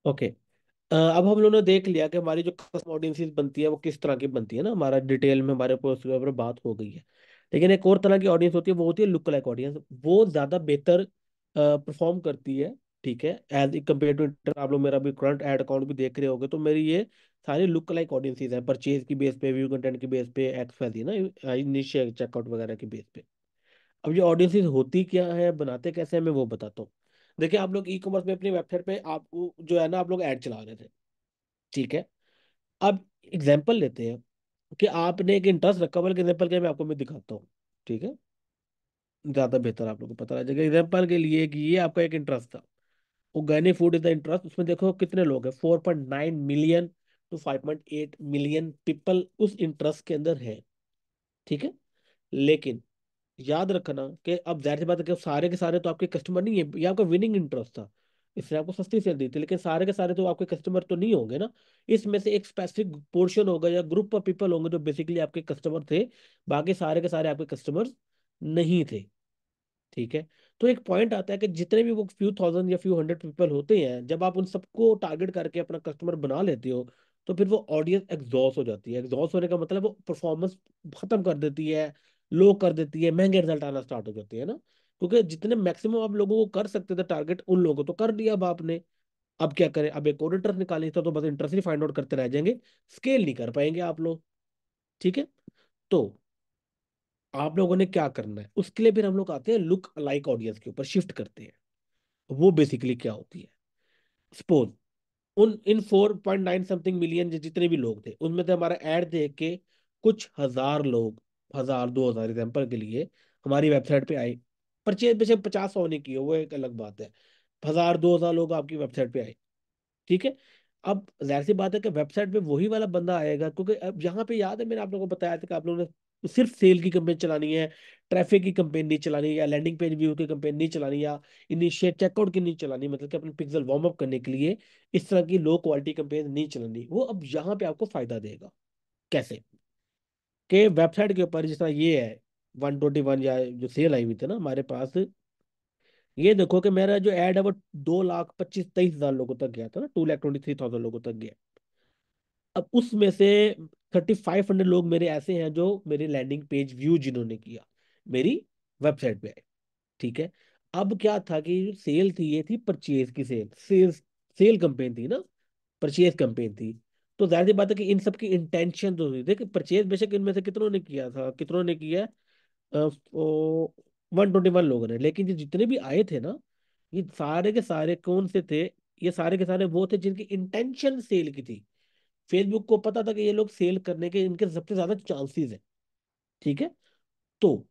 Okay. अब हम लोगों ने देख लिया कि हमारी जो कस्टमर ऑडियंसेस बनती है वो किस तरह की बनती है ना, हमारा डिटेल में हमारे पोस्ट के ऊपर बात हो गई है। लेकिन एक और तरह की ऑडियंस होती है, वो होती है लुक लाइक ऑडियंस। वो ज्यादा बेहतर परफॉर्म करती है। ठीक है, एज कम्पेयर टू, आप लोग मेरा भी करंट एड अकाउंट भी देख रहे होगे, तो मेरी ये सारी लुक लाइक ऑडियंसेस है, परचेज की बेस पे, व्यू कंटेंट की बेस पे, एक्स वाई ना, इनिशियल चेकआउट वगैरह की बेस पे। अब ये ऑडियंसेस होती क्या है, बनाते कैसे हैं, मैं वो बताता हूँ। देखिए, आप लोग ई कॉमर्स में अपनी वेबसाइट पे आप जो है ना, आप लोग ऐड चला रहे थे। ठीक है। अब एग्जाम्पल लेते हैं कि आपने एक इंटरेस्ट रखा, बल्कि एग्जाम्पल के मैं दिखाता हूँ। ठीक है, ज्यादा बेहतर आप लोगों को पता लग जाएगा। एग्जाम्पल के लिए कि ये आपका एक इंटरेस्ट था, organic food is the interest. उसमें देखो कितने लोग हैं, 4.9 मिलियन टू 5.8 मिलियन पीपल उस इंटरेस्ट के अंदर है। ठीक है। लेकिन याद रखना कि अब जाहिर सी बात है कि सारे के सारे तो आपके कस्टमर नहीं है, ये आपका विनिंग इंटरेस्ट था, इसने आपको सस्ती सेल दी थी, लेकिन सारे के सारे तो आपके कस्टमर तो नहीं होंगे ना। इसमें से एक स्पेसिफिक पोर्शन होगा या ग्रुप ऑफ पीपल होंगे जो बेसिकली आपके कस्टमर थे, बाकी सारे के सारे आपके कस्टमर्स नहीं थे। ठीक है। तो एक पॉइंट आता है कि जितने भी वो फ्यू थाउजेंड या फ्यू हंड्रेड पीपल होते हैं, जब आप उन सबको टारगेट करके अपना कस्टमर बना लेते हो, तो फिर वो ऑडियंस एग्जॉस्ट हो जाती है। एग्जॉस्ट होने का मतलब वो परफॉर्मेंस खत्म कर देती है, लो कर देती है, महंगे रिजल्ट आना स्टार्ट हो जाती है ना। क्योंकि जितने मैक्सिमम आप लोगों को कर सकते थे टारगेट, उन लोगों को तो कर दिया अब आपने। अब क्या करें, अब एक और इंटरेस्ट निकालनी था, तो बस इंटरेस्ट ही फाइंड आउट करते रह जाएंगे, स्केल नहीं कर पाएंगे आप लोग। ठीक है। तो आप लोगों ने क्या करना है, उसके लिए फिर हम लोग आते हैं लुक लाइक ऑडियंस के ऊपर शिफ्ट करते हैं। वो बेसिकली क्या होती है, सपोज उन इन 4.9 समथिंग मिलियन जितने भी लोग थे, उनमें से हमारा ऐड देख के कुछ हजार लोग, 1000 2000 एग्जाम्पल के लिए, हमारी वेबसाइट पे आए। परचेज बेशक 50 100 ने की हो, वो एक अलग बात है। 1000 2000 लोग आपकी वेबसाइट पे आए। ठीक है। अब जाहिर सी बात है कि वेबसाइट पे वही वाला बंदा आएगा, क्योंकि अब यहाँ पे याद है मैंने आप लोगों को बताया था कि आप लोगों ने सिर्फ सेल की कंपेन चलानी है, ट्रैफिक की कंपेन नहीं चलानी, या लैंडिंग पेज व्यू की कंपेन नहीं चलानी, या इनिशिएट चेकआउट की नहीं चलानी, मतलब कि अपने पिक्सल वार्म अप करने के लिए इस तरह की लो क्वालिटी कंपेन नहीं चलानी। वो अब यहाँ पे आपको फायदा देगा। कैसे? कि वेबसाइट के ऊपर जिस तरह ये है 121, या जो सेल आई हुई थी ना हमारे पास, ये देखो कि मेरा जो एड है वो 2,25,23,000 लोगों तक गया था ना, 2,23,000 लोगों तक गया। अब उसमें से 3,500 लोग मेरे ऐसे हैं जो मेरे लैंडिंग पेज व्यू जिन्होंने किया, मेरी वेबसाइट पे आए। ठीक है। अब क्या था कि सेल थी, ये थी परचेज की सेल कंपेन थी ना, परचेज कंपेन थी। तो जाहिर सी बात है कि इन सब की इंटेंशन जो हुई, देख परचेज बेशक इनमें से कितनों ने किया था, कितनों ने किया, 121 लोगों ने, लेकिन ये जितने भी आए थे ना, ये सारे के सारे कौन से थे, ये सारे के सारे वो थे जिनकी इंटेंशन सेल की थी। फेसबुक को पता था कि ये लोग सेल करने के इनके सबसे ज्यादा चांसेस है। ठीक है। तो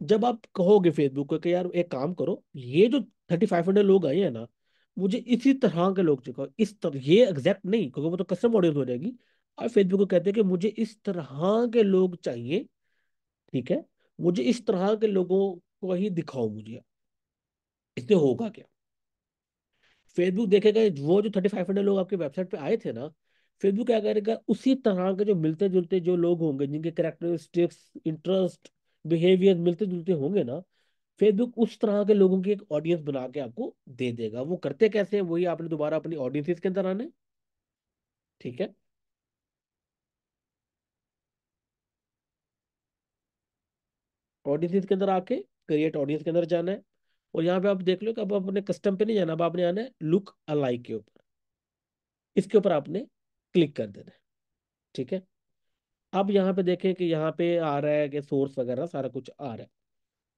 जब आप कहोगे फेसबुक को कि यार एक काम करो, ये जो 3,500 लोग आए हैं ना, मुझे इसी तरह के लोग चाहिए, इस तरह, ये एग्जैक्ट नहीं, क्योंकि वो तो कस्टम ऑडियंस हो जाएगी। और फेसबुक को कहते हैं कि मुझे इस तरह के लोग चाहिए। ठीक है। मुझे इस तरह के लोगों को ही दिखाओ मुझे। इससे होगा क्या, फेसबुक देखेगा वो जो 3,500 लोग आपके वेबसाइट पे आए थे ना, फेसबुक क्या करेगा, उसी तरह के जो मिलते जुलते जो लोग होंगे, जिनके करेक्टरिस्टिक्स, इंटरेस्ट, बिहेवियर मिलते जुलते होंगे ना, फेसबुक उस तरह के लोगों की एक ऑडियंस बना के आपको दे देगा। वो करते कैसे हैं, वही आपने दोबारा अपनी ऑडियंस के अंदर आना है। ठीक है। ऑडियंस के अंदर आके क्रिएट ऑडियंस के अंदर जाना है, और यहाँ पे आप देख लो कि अब अपने कस्टम पे नहीं जाना, अब आपने आना है लुक अलाइक के ऊपर। इसके ऊपर आपने क्लिक कर देना है। ठीक है। अब यहाँ पे देखें कि यहाँ पे आ रहा है कि सोर्स वगैरह सारा कुछ आ रहा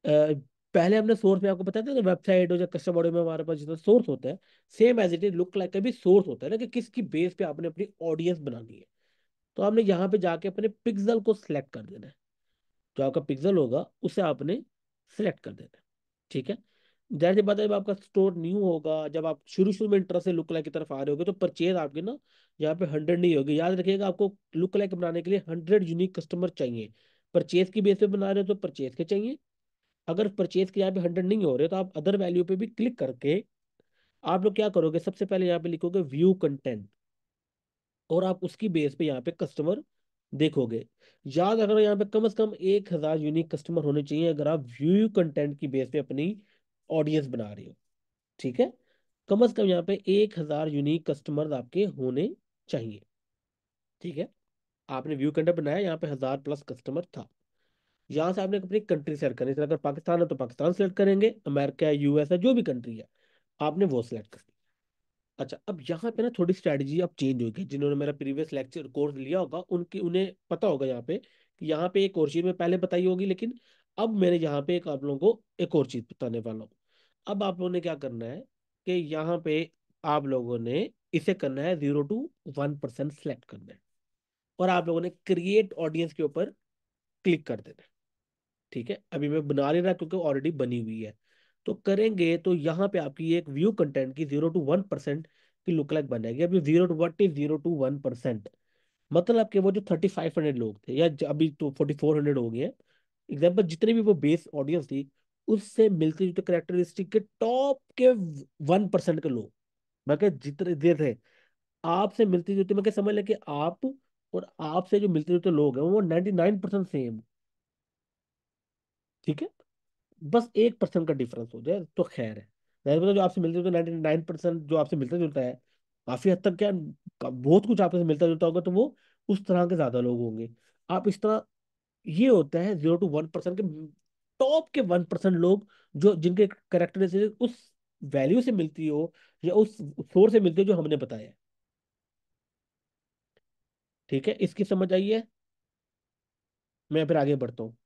है। पहले हमने सोर्स में आपको बताया था, वेबसाइट हो या कस्टम बॉडी में हमारे पास जितना सोर्स होता है, same as it is look like का भी सोर्स होता है ना, कि किसकी बेस पे आपने अपनी ऑडियंस बनानी है। तो आपने यहाँ पे जाके अपने पिक्सल को सिलेक्ट कर देना है। जो आपका पिक्सल होगा उसे आपने सिलेक्ट कर देना है। ठीक है। जाहिर सी बात है, जब आपका स्टोर न्यू होगा, जब आप शुरू शुरू में इंटरेस्ट से लुक लाइक की तरफ आ रहे होगे, तो परचेज आपके ना यहाँ पे 100 नहीं होगी। याद रखिएगा, आपको लुक लाइक बनाने के लिए 100 यूनिक कस्टमर चाहिए। परचेज की बेस पे बना रहे हो तो परचेज के चाहिए। अगर परचेज के यहाँ पे 100 नहीं हो रहे, तो आप अदर वैल्यू पे भी क्लिक करके आप लोग क्या करोगे, सबसे पहले यहाँ पे लिखोगे व्यू कंटेंट, और आप उसकी बेस पे यहाँ पे कस्टमर देखोगे। याद रखना, यहाँ पे कम से कम 1,000 यूनिक कस्टमर होने चाहिए, अगर आप व्यू कंटेंट की बेस पे अपनी ऑडियंस बना रहे हो। ठीक है। कम से कम यहाँ पे 1,000 यूनिक कस्टमर्स आपके होने चाहिए। ठीक है, आपने व्यू कंटेंट बनाया, यहाँ पे 1,000+ कस्टमर था। यहाँ से आपने अपनी कंट्री सेलेक्ट करनी है, जैसे अगर पाकिस्तान है तो पाकिस्तान सेलेक्ट करेंगे, अमेरिका है, यूएस है, जो भी कंट्री है आपने वो सिलेक्ट करनी। अच्छा, अब यहाँ पे ना थोड़ी स्ट्रैटेजी अब चेंज होगी। जिन्होंने मेरा प्रीवियस लेक्चर कोर्स लिया होगा उनकी उन्हें पता होगा यहाँ पे कि यहाँ पे एक और चीज मैं पहले बताई होगी, लेकिन अब मैंने यहाँ पे एक आप लोगों को एक और चीज बताने वाला हूँ। अब आप लोगों ने क्या करना है कि यहाँ पे आप लोगों ने इसे करना है 0 to 1% सेलेक्ट करना है, और आप लोगों ने क्रिएट ऑडियंस के ऊपर क्लिक कर देना है। ठीक है, अभी मैं बना नहीं रहा क्योंकि ऑलरेडी बनी हुई है। तो करेंगे तो यहाँ पे आपकी एक व्यू कंटेंट की 0 to 1% की लुक लाइक बनेगी। अभी 0 to 1% मतलब कि वो जो 3,500 लोग थे, या अभी तो 4,400 हो गए हैं एग्जाम्पल, जितने भी वो बेस ऑडियंस थी, उससे मिलते जुलते करेक्टरिस्टिक के टॉप के 1% के लोग, मैं क्या जितने देर थे आपसे मिलते जुलते, मैं क्या समझ लें कि आप और आपसे जो मिलते जुलते लोग हैं वो 99% सेम। ठीक है, बस 1% का डिफरेंस हो जाए तो खैर है। जाहिर बात है, जो आपसे मिलते जुलते 99% जो आपसे मिलता जुलता है, काफी हद तक क्या बहुत कुछ आपसे मिलता जुलता होगा, तो वो उस तरह के ज्यादा लोग होंगे। आप इस तरह, ये होता है 0 to 1% के टॉप के 1% लोग, जो जिनके करेक्टरिस्टिक उस वैल्यू से मिलती हो या उस सोर्स से मिलती हो जो हमने बताया है। ठीक है, इसकी समझ आई है? मैं फिर आगे बढ़ता हूँ।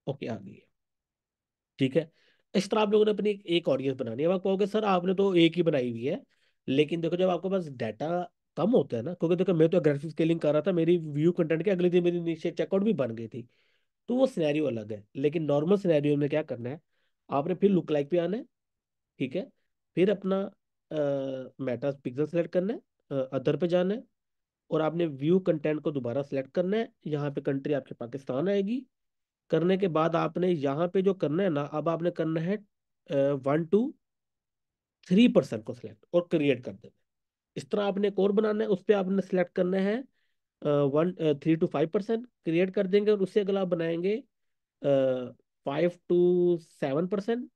ओके, आ गई है। ठीक है, इस तरह आप लोगों ने अपनी एक ऑडियंस बनानी है। अब आप कहोगे सर आपने तो एक ही बनाई हुई है, लेकिन देखो जब आपके पास डाटा कम होता है ना, क्योंकि देखो मैं तो अग्रेसिव स्केलिंग कर रहा था, मेरी व्यू कंटेंट के अगले दिन मेरी नीचे चेकआउट भी बन गई थी, तो वो सिनेरियो अलग है। लेकिन नॉर्मल सिनेरियो में क्या करना है, आपने फिर लुक लाइक पे आना है। ठीक है, फिर अपना मेटा पिक्सल सेलेक्ट करना है, अदर पे जाना है, और आपने व्यू कंटेंट को दोबारा सेलेक्ट करना है। यहाँ पे कंट्री आपके पाकिस्तान आएगी। करने के बाद आपने यहाँ पे जो करना है ना, अब आपने करना है 1 to 3% को सिलेक्ट और क्रिएट कर देना है। इस तरह आपने एक और बनाना है, उस पर आपने सिलेक्ट करना है 3 to 5% क्रिएट कर देंगे, और उससे अगला आप बनाएंगे 5 to 7%।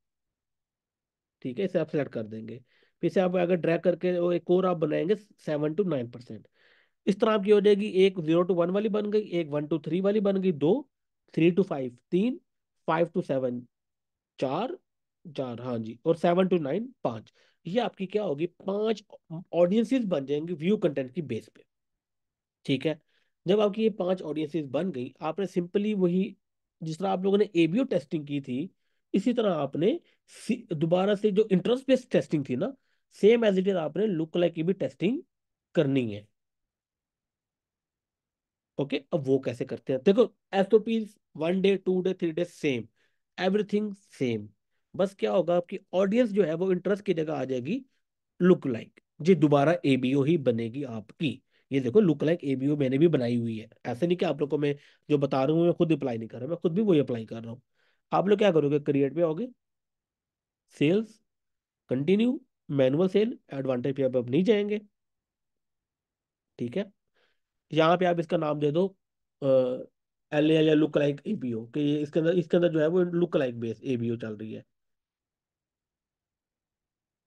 ठीक है, इसे आप सिलेक्ट कर देंगे। फिर से आप अगर ड्रैग करके वो एक और आप बनाएंगे 7 to 9%। इस तरह आपकी हो जाएगी, एक 0 to 1 वाली बन गई, एक 1 to 3 वाली बन गई, दो 3 to 5 तीन, 5 to 7 चार, चार हाँ जी, और 7 to 9 पांच। ये आपकी क्या होगी, 5 ऑडियंसेस बन जाएंगी व्यू कंटेंट की बेस पे। ठीक है, जब आपकी ये 5 ऑडियंसेस बन गई, आपने सिंपली वही, जिस तरह आप लोगों ने एबीओ टेस्टिंग की थी, इसी तरह आपने दोबारा से जो इंटरेस्ट बेस्ड टेस्टिंग थी ना, सेम एज इट इज आपने लुक लाइक की भी टेस्टिंग करनी है। ओके, अब वो कैसे करते हैं देखो, SOP 1 day 2 day 3 day same, everything same. बस क्या होगा, आपकी ऑडियंस जो है वो इंटरेस्ट की जगह आ जाएगी लुक लाइक, जी दोबारा एबीओ ही बनेगी आपकी। ये देखो लुक लाइक एबीओ मैंने भी बनाई हुई है, ऐसे नहीं कि आप लोग को मैं जो बता रहा हूँ मैं खुद अप्लाई नहीं कर रहा, मैं खुद भी वही अप्लाई कर रहा हूँ। आप लोग क्या करोगे, क्रिएट पे आओगे, sales, continue, manual sale, advantage पे अब नहीं जाएंगे। ठीक है, यहाँ पे आप इसका नाम दे दो एल या लुक लाइक एबीओ, कि इसके अंदर जो है वो लुक लाइक बेस एबीओ चल रही है,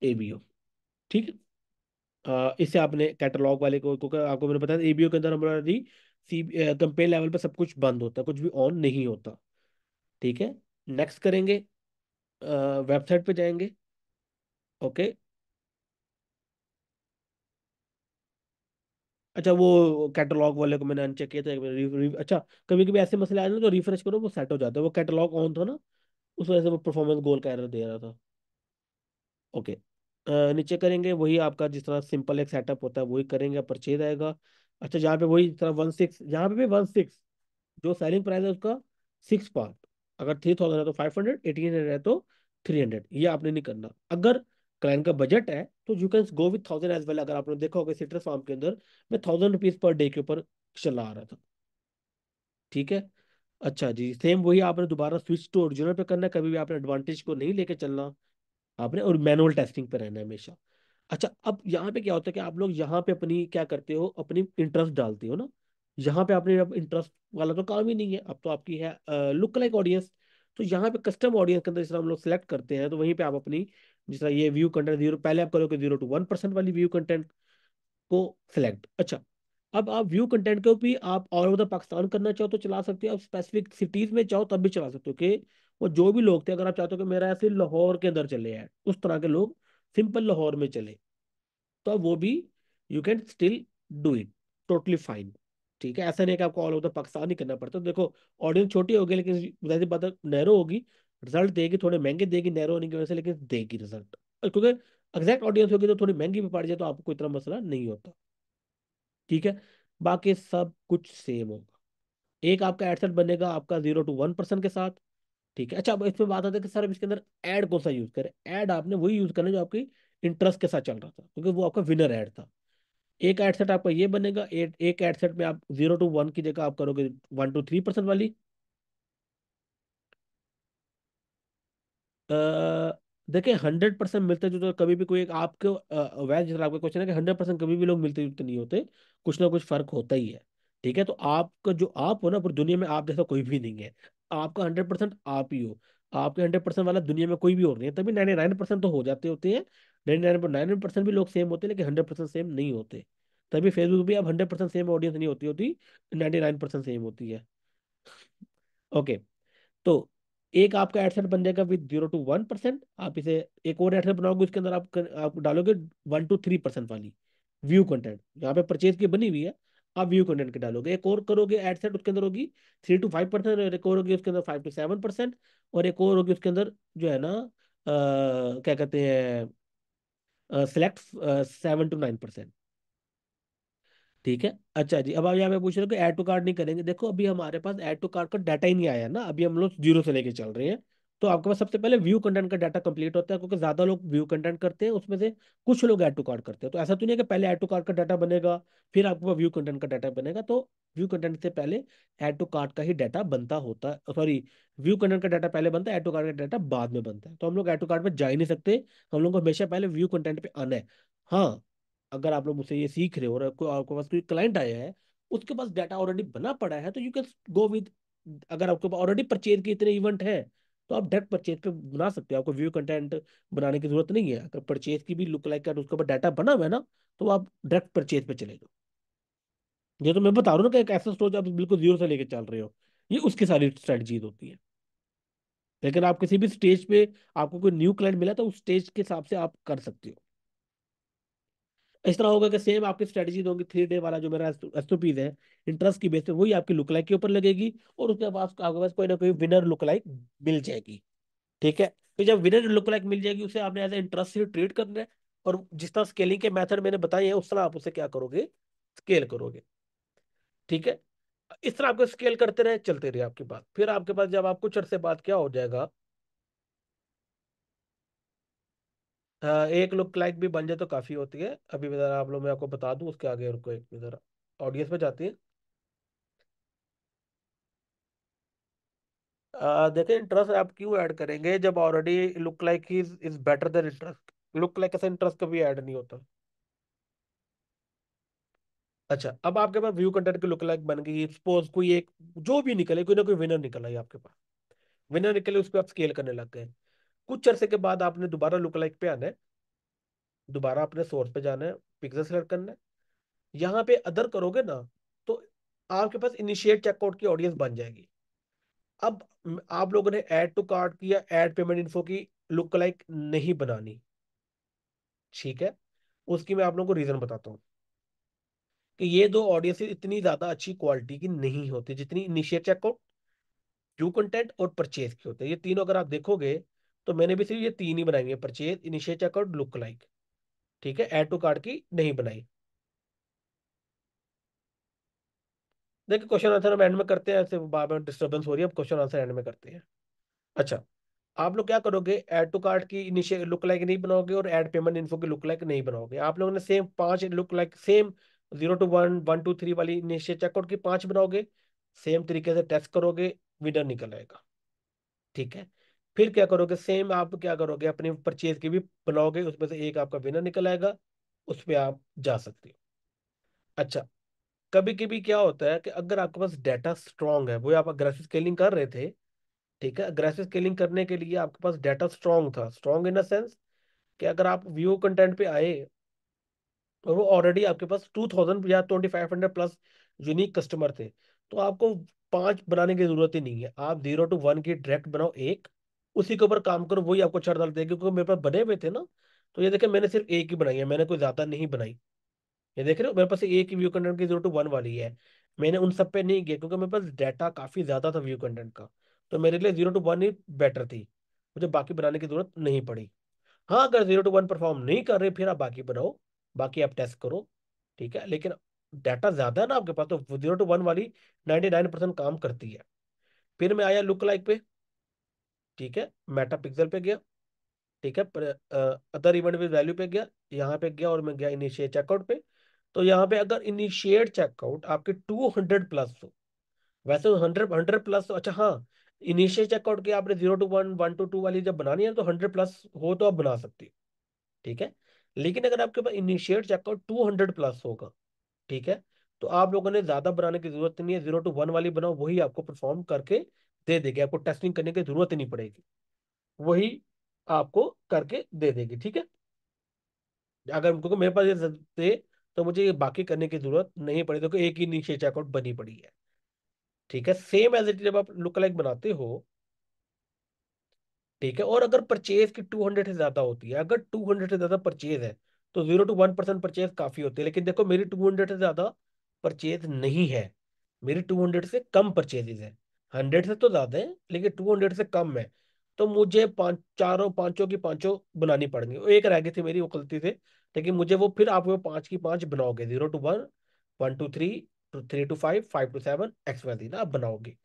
एबीओ। ठीक है, इससे आपने कैटलॉग वाले को, क्योंकि आपको मैंने बताया एबीओ के अंदर हमारा जी सी कंपेन लेवल पे सब कुछ बंद होता है, कुछ भी ऑन नहीं होता। ठीक है, नेक्स्ट करेंगे, वेबसाइट पे जाएंगे। ओके, अच्छा वो कैटलॉग वाले को मैंने अनचेक किया था एक बार, अच्छा कभी कभी ऐसे मसले आए ना, तो रिफ्रेश करो वो सेट हो जाता है, वो कैटलॉग ऑन था ना, उस वजह से वो परफॉर्मेंस गोल का एरर दे रहा था। ओके, नीचे करेंगे वही आपका जिस तरह सिंपल एक सेटअप होता है वही करेंगे, परचेज आएगा। अच्छा, जहाँ पे वही तरह 16, यहाँ पे भी 16, जो सेलिंग प्राइस है उसका 6 पार्ट। अगर 3,000 है तो 500, 1,800 है तो 300। ये आपने नहीं करना। अगर क्लाइंट का बजट है तो you can go with 1,000 as well. अगर आपने देखा होगा सिट्रस फार्म के अंदर मैं 1,000 रुपीज पर डे के ऊपर चला रहा था। ठीक है, अच्छा जी, सेम वही आपने दोबारा स्विच टू ओरिजिनल पे करना है, कभी भी आपने एडवांटेज को नहीं लेके चलना आपने, और मैनुअल टेस्टिंग पे रहना है हमेशा। अच्छा, अब यहाँ पे क्या होता है कि आप लोग यहाँ पे अपनी क्या करते हो, अपनी इंटरेस्ट डालते हो ना। यहाँ पे आपने अब इंटरेस्ट वाला तो काम ही नहीं है, अब तो आपकी है लुक लाइक ऑडियंस। तो यहाँ पे कस्टम ऑडियंस के अंदर जिस तरह हम लोग सेलेक्ट करते हैं, तो वहीं पे आप अपनी, जिस तरह ये व्यू कंटेंट जीरो, पहले आप करोगे 0 to 1% वाली व्यू कंटेंट को सिलेक्ट। अच्छा, अब आप व्यू कंटेंट को भी आप ऑल ओवर द पाकिस्तान करना चाहो तो चला सकते हो, आप स्पेसिफिक सिटीज में चाहो तब भी चला सकते हो, कि वो जो भी लोग थे, अगर आप चाहते हो कि मेरा ऐसे लाहौर के अंदर चले हैं, उस तरह के लोग सिंपल लाहौर में चले, तो वो भी you can still do it, totally fine. ठीक है, ऐसा नहीं है कि आपको ऑल ओवर द पाकिस्तान ही करना पड़ता। देखो, ऑडियंस छोटी होगी लेकिन वैसे बात नैरो होगी, रिजल्ट देगी, थोड़े महंगे देगी नैरो होने की वजह से, लेकिन देगी रिजल्ट। क्योंकि एग्जैक्ट ऑडियंस होगी तो थोड़ी महंगी भी पड़ जाए तो आपको कोई इतना मसला नहीं होता। ठीक है, बाकी सब कुछ सेम होगा। एक आपका एडसेट बनेगा आपका 0 to 1% के साथ। ठीक है, अच्छा अब इसमें बात आती है कि सर अब इसके अंदर ऐड कौन सा यूज करें। ऐड आपने वही यूज करना है जो आपकी इंटरेस्ट के साथ चल रहा था, क्योंकि वो आपका विनर ऐड था। एक एडसेट आपका ये बनेगा, एक एडसेट में आप 0 to 1 की जगह आप करोगे 1 to 3% वाली। देखिए, 100% मिलते जुलते कभी भी कोई एक आपको वैसे, जैसे आपका क्वेश्चन है कि 100% कभी भी लोग मिलते जुलते नहीं होते, कुछ ना कुछ फर्क होता ही है। ठीक है, तो आपका जो आप हो ना, पूरी दुनिया में आप जैसा कोई भी नहीं है। आपका 100% आप ही हो। आपके 100% वाला दुनिया में कोई भी और नहीं है, तभी 99% तो हो जाते होते हैं। 99% भी लोग सेम होते हैं, लेकिन 100% सेम नहीं होते। तभी फेसबुक भी अब 100% सेम ऑडियंस नहीं होती होती, 99% सेम होती है। ओके, तो एक आपका एडसेट बन जाएगा विद 0 to 1%। आप इसे एक और एडसेट बनाओगे, उसके अंदर आप डालोगे 1 to 3% वाली व्यू कंटेंट, यहाँ पे परचेज की बनी हुई है, आप व्यू कंटेंट के डालोगे। एक और करोगे एडसेट, उसके अंदर होगी 3 to 5%, और एक और होगी उसके अंदर 5 to 7%, और एक और होगी उसके अंदर जो है ना क्या कहते हैं, सिलेक्ट 7 to 9%। ठीक है, अच्छा जी, अब आप यहाँ पे पूछ रहे हो कि ऐड टू कार्ट नहीं करेंगे। देखो, अभी हमारे पास ऐड टू कार्ट का डाटा ही नहीं आया ना, अभी हम लोग जीरो से लेके चल रहे हैं। तो आपके पास सबसे पहले व्यू कंटेंट का डाटा कंप्लीट होता है, क्योंकि ज्यादा लोग व्यू कंटेंट करते हैं, उसमें से कुछ लोग ऐड टू कार्ट करते हैं। तो ऐसा तो नहीं है कि पहले ऐड टू कार्ट का डाटा बनेगा फिर आपके पास व्यू कंटेंट का डाटा बनेगा। तो व्यू कंटेंट से पहले ऐड टू कार्ट का ही डाटा बनता होता है, सॉरी, व्यू कंटेंट का डाटा पहले बनता है, ऐड टू कार्ट का डाटा बाद में बनता है। तो हम लोग ऐड टू कार्ट पे जा ही नहीं सकते, हम लोग को हमेशा पहले व्यू कंटेंट पे आना है। हाँ, अगर आप लोग मुझसे ये सीख रहे हो और कोई आपके पास कोई क्लाइंट आया है, उसके पास डाटा ऑलरेडी बना पड़ा है, तो यू कैन गो विद, अगर आपके पास ऑलरेडी परचेज के इतने इवेंट है, तो आप डायरेक्ट परचेज पे बना सकते हो, आपको व्यू कंटेंट बनाने की जरूरत नहीं है। अगर परचेज की भी लुक लाइक का उसके ऊपर डाटा बना हुआ है ना, तो आप डायरेक्ट परचेज पे चले जाओ। ये तो मैं बता रहा हूँ ना कि एक ऐसा स्टोर आप बिल्कुल जीरो से लेके चल रहे हो, ये उसकी सारी स्ट्रेटजीज होती है। लेकिन आप किसी भी स्टेज पे, आपको कोई न्यू क्लाइंट मिला तो उस स्टेज के हिसाब से आप कर सकते हो। इस तरह होगा कि सेम आपकी स्ट्रेटजी होगी, 3 डे वाला जो मेरा एसओपीज है, इंटरेस्ट की बेस पे वही आपकी लुक लाइक के ऊपर लगेगी, और उसके बाद आपके पास कोई ना कोई विनर लुक लाइक मिल जाएगी। ठीक है, तो जब विनर लुक लाइक मिल जाएगी, उसे आपने एज इंटरेस्ट से ट्रीट करना है, और जिस तरह स्केलिंग के मेथड मैंने बताए हैं उस तरह आप उसे क्या करोगे, स्केल करोगे। ठीक है, इस तरह आपको स्केल करते रहे, चलते रहे आपकी बात, फिर आपके पास जब आप कुछ अरसे बाद क्या हो जाएगा, एक लुक लाइक भी बन जाए तो काफी होती है। अभी जरा आप लोग, मैं आपको बता दूं उसके आगे, रुको एक मिनट, जरा ऑडियंस में जाती है। देखिए, इंटरेस्ट आप क्यों ऐड करेंगे जब already look like is better than interest. Look like ऐसा इंटरेस्ट कभी ऐड नहीं होता। अच्छा, अब आपके पास व्यू कंटेंट की लुक लाइक बन गई, सपोज कोई एक, जो भी निकले, कोई ना कोई विनर निकला है आपके पास, विनर निकले, उस पर आप स्केल करने लग गए। कुछ अरसे के बाद आपने दोबारा लुक लाइक पे आना है, दोबारा अपने सोर्स पे जाना है, पिक्सल सेलेक्ट करना है, यहाँ पे अदर करोगे ना, तो आपके पास इनिशिएट चेकआउट की ऑडियंस बन जाएगी। अब आप लोगों ने ऐड टू कार्ट की या ऐड पेमेंट इन्फो की लुक लाइक नहीं बनानी। ठीक है, उसकी मैं आप लोगों को रीजन बताता हूँ, कि ये दो ऑडियंस इतनी ज्यादा अच्छी क्वालिटी की नहीं होती जितनी इनिशिएट चेकआउट, व्यू कंटेंट और परचेज के होते हैं। ये तीनों अगर आप देखोगे, तो मैंने भी सिर्फ ये तीन ही बनाई है, purchase, initiate checkout, look like. ठीक है, ऐड टू कार्ट की नहीं बनाई। देखिए, क्वेश्चन आंसर हम एंड में करते हैं, ऐसे बार बार डिस्टर्बेंस हो रही है, अब क्वेश्चन आंसर एंड में करते हैं। अच्छा, आप लोग क्या करोगे, ऐड टू कार्ट की इनिशियल लुक लाइक नहीं बनाओगे, और ऐड पेमेंट इन्फो की लुक लाइक नहीं बनाओगे। आप लोगों ने same 5 look like, same 0 to 1, 1 to 3 वाली इनिशियल चेकआउट की 5 बनाओगे, सेम तरीके से टेस्ट करोगे, विनर निकल आएगा। ठीक है, फिर क्या करोगे, सेम आप क्या करोगे, अपनी परचेज की भी बनाओगे, उसमें से एक आपका विनर निकल आएगा, उस पर आप जा सकते हो। अच्छा, कभी कभी क्या होता है कि अगर आपके पास डाटा स्ट्रांग है, वो आप अग्रेसिव स्केलिंग कर रहे थे, ठीक है, अग्रेसिव स्केलिंग करने के लिए आपके पास डाटा स्ट्रांग था, स्ट्रांग इन द सेंस कि अगर आप व्यू कंटेंट पे आए और वो ऑलरेडी आपके पास 2000 या 2500 प्लस यूनिक कस्टमर थे, तो आपको 5 बनाने की जरूरत ही नहीं है। आप 0 to 1 की डायरेक्ट बनाओ एक, उसी के ऊपर काम करो, वही आपको चढ़ डाल देगा, क्योंकि मेरे पास बने हुए थे ना। तो ये देखिए, मैंने सिर्फ एक ही बनाई है, मैंने कोई ज्यादा नहीं बनाई। ये देख रहे हो, मेरे पास एक ही व्यू कंटेंट की 0 to 1 वाली है। मैंने उन सब पे नहीं किया क्योंकि मेरे पास डाटा काफी ज्यादा था व्यू कंटेंट का। तो मेरे लिए 0 to 1 ही बेटर थी, मुझे बाकी बनाने की जरूरत नहीं पड़ी। हाँ, अगर 0 to 1 परफॉर्म नहीं कर रहे, फिर आप बाकी बनाओ, बाकी आप टेस्ट करो, ठीक है। लेकिन डाटा ज्यादा है ना आपके पास, तो 0 to 1 वाली 99% काम करती है। फिर मैं आया लुक लाइक पे, ठीक है, मेटा पिक्सल पे गया, ठीक है, अदर इवेंट विद वैल्यू पे गया, यहाँ पे गया और मैं गया इनिशिएट चेकआउट पे। तो यहाँ पे अगर इनिशिएट चेकआउट आपके 200 प्लस हो, वैसे 100 प्लस तो अच्छा, हाँ, इनिशिएट चेकआउट के आपने 0 to 1 1 to 2 वाली जब बनानी है तो 100 प्लस हो तो आप बना सकते हो, ठीक है। लेकिन अगर आपके पास इनिशिएट चेकआउट 200 प्लस होगा, ठीक है, तो आप लोगों ने ज्यादा बनाने की जरूरत नहीं है, 0 to 1 वाली बनाओ, वही आपको परफॉर्म करके दे देगी, आपको टेस्टिंग करने की जरूरत ही नहीं पड़ेगी, वही आपको करके दे देगी, ठीक है। अगर क्योंकि मेरे पास ये थे, तो मुझे ये बाकी करने की जरूरत नहीं पड़ी, तो एक ही नीचे चेकआउट बनी पड़ी है, ठीक है। सेम एज इट जब आप लुक लाइक बनाते हो, ठीक है, और अगर परचेज की 200 से ज्यादा होती है, अगर 200 से ज्यादा परचेज है, तो 0 to 1% परचेज काफी होती है। लेकिन देखो, मेरी 200 से ज्यादा परचेज नहीं है, मेरी 200 से कम परचेजेज है। 100 से तो ज्यादा है, लेकिन 200 से कम है। तो मुझे पांच चारों पांचों की पांचों बनानी पड़ेंगी, वो एक रह गई थी मेरी, वो गलती से। लेकिन मुझे वो फिर आप वो 5 की 5 बनाओगे, 0 to 1, 1 to 3, 3 to 5, 5 to 7, x Y ना आप बनाओगे।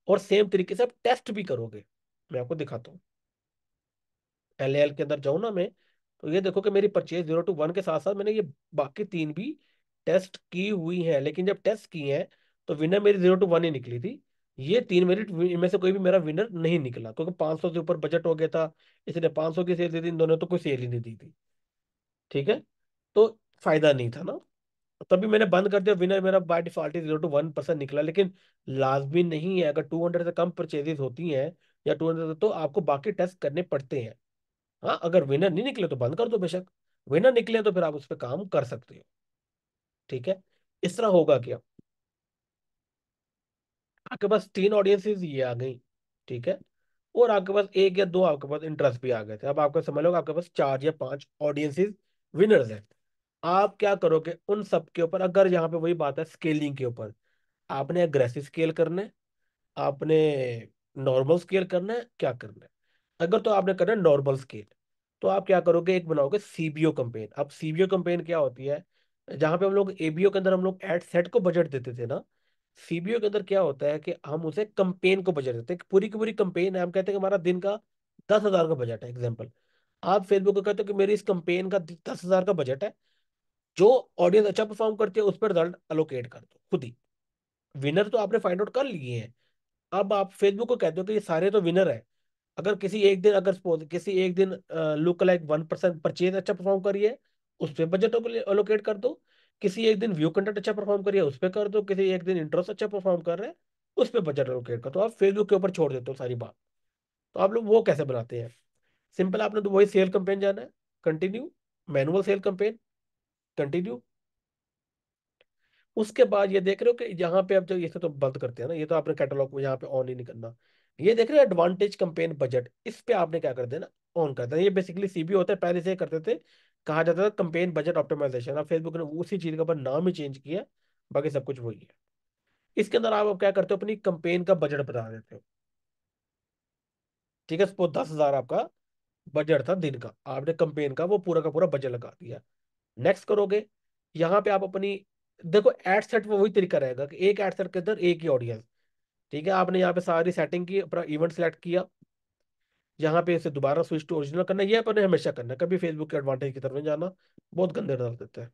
और सेम तरीके से आप टेस्ट भी करोगे। मैं आपको दिखाता हूँ, एल के अंदर जाऊँ ना मैं, तो ये देखो कि मेरी परचेज 0 to 1 के साथ साथ मैंने ये बाकी 3 भी टेस्ट की हुई है। लेकिन जब टेस्ट की है, तो विनर मेरी 0 to 1 ही निकली थी। ये 3 मेरी इनमें से कोई भी मेरा विनर नहीं निकला, क्योंकि 500 से ऊपर बजट हो गया था, इसलिए 500 की सेल दी थी, इन दोनों तो कोई सेल ही नहीं दी थी, ठीक है। तो फायदा नहीं था ना, तभी मैंने बंद कर दिया। विनर मेरा बाय डिफॉल्ट ही 0 to 1% निकला। लेकिन लाजमी नहीं है, अगर 200 से कम परचेजेस होती हैं या 200 तो आपको बाकी टेस्ट करने पड़ते हैं। हाँ, अगर विनर नहीं निकले तो बंद कर दो बेशक, विनर निकले तो फिर आप उस पर काम कर सकते हो, ठीक है। इस तरह होगा क्या, आपके पास 3 ऑडियंसेस ये आ गई, ठीक है, और आपके पास एक या दो आपके पास इंटरेस्ट भी आ गए थे। अब आपको समझ लो कि आपके पास 4 या 5 ऑडियंसेस विनर्स हैं। आप क्या करोगे उन सब के ऊपर, अगर यहाँ पे वही बात है स्केलिंग के ऊपर, आपने अग्रेसिव स्केल करना है, आपने नॉर्मल स्केल करना है, क्या करना है। अगर तो आपने करना है नॉर्मल स्केल, तो आप क्या करोगे, एक बनाओगे सीबीओ कंपेन। अब सीबीओ कंपेन क्या होती है, जहां पे हम लोग एबीओ के अंदर हम लोग एड सेट को बजट देते थे ना, सीबीओ के अंदर क्या होता है कि हम उसे कंपेन को बजट देते हैं, पूरी की पूरी कंपेन है। हम कहते हैं कि हमारा दिन का 10,000 का बजट है, एग्जाम्पल। आप फेसबुक को कहते हो कि मेरी इस कंपेन का 10,000 का बजट है, जो ऑडियंस अच्छा परफॉर्म करती है उस पर रिजल्ट अलोकेट कर दो खुद ही। विनर तो आपने फाइंड आउट कर लिए हैं, अब आप फेसबुक को कहते हो कि ये सारे तो विनर है। अगर किसी एक दिन, अगर सपोज किसी एक दिन लुक लाइक 1% परचेज अच्छा परफॉर्म करिए, उस पर बजट अलोकेट कर दो। किसी एक दिन व्यू कंटेंट अच्छा परफॉर्म करिए, उस पर कर दो। किसी एक दिन इंटरेस्ट अच्छा परफॉर्म कर रहे हैं, उस पर बजट अलोकेट कर दो। आप फेसबुक के ऊपर छोड़ देते हो सारी बात। तो आप लोग वो कैसे बनाते हैं, सिंपल, आपने तो वही सेल कंपेन जाना है, continue, manual sale campaign, continue. उसके बाद ये देख रहे हो कि यहाँ पे अब जब ये तो बंद करते हैं ना, ये तो आपने कैटलॉग में यहाँ पे ऑन ही नहीं करना। ये देख रहे हो एडवांटेज कंपेन बजट, इस पे आपने क्या कर देना, ऑन कर देना। ये बेसिकली सीबी होता है, पहले से ये करते थे, कहा जाता था कंपेन बजट ऑप्टिमाइजेशन। अब फेसबुक ने उसी चीज का ऊपर नाम ही चेंज किया, बाकी सब कुछ वही है। इसके अंदर आप अब क्या करते हो, अपनी कंपेन का बजट बता देते हो, ठीक है। सपोज 10,000 आपका बजट था दिन का, आपने कंपेन का वो पूरा का पूरा बजट लगा दिया। नेक्स्ट करोगे, यहाँ पे आप अपनी, देखो एड सेट में वही तरीका रहेगा कि एक एड सेट के अंदर एक ही ऑडियंस, ठीक है। आपने यहाँ पे सारी सेटिंग की, अपना इवेंट सेलेक्ट किया, यहाँ पे इसे दोबारा स्विच टू ओरिजिनल करना, ये अपने हमेशा करना है, कभी फेसबुक के एडवांटेज की तरफ नहीं जाना, बहुत गंदे रिजल्ट देते हैं,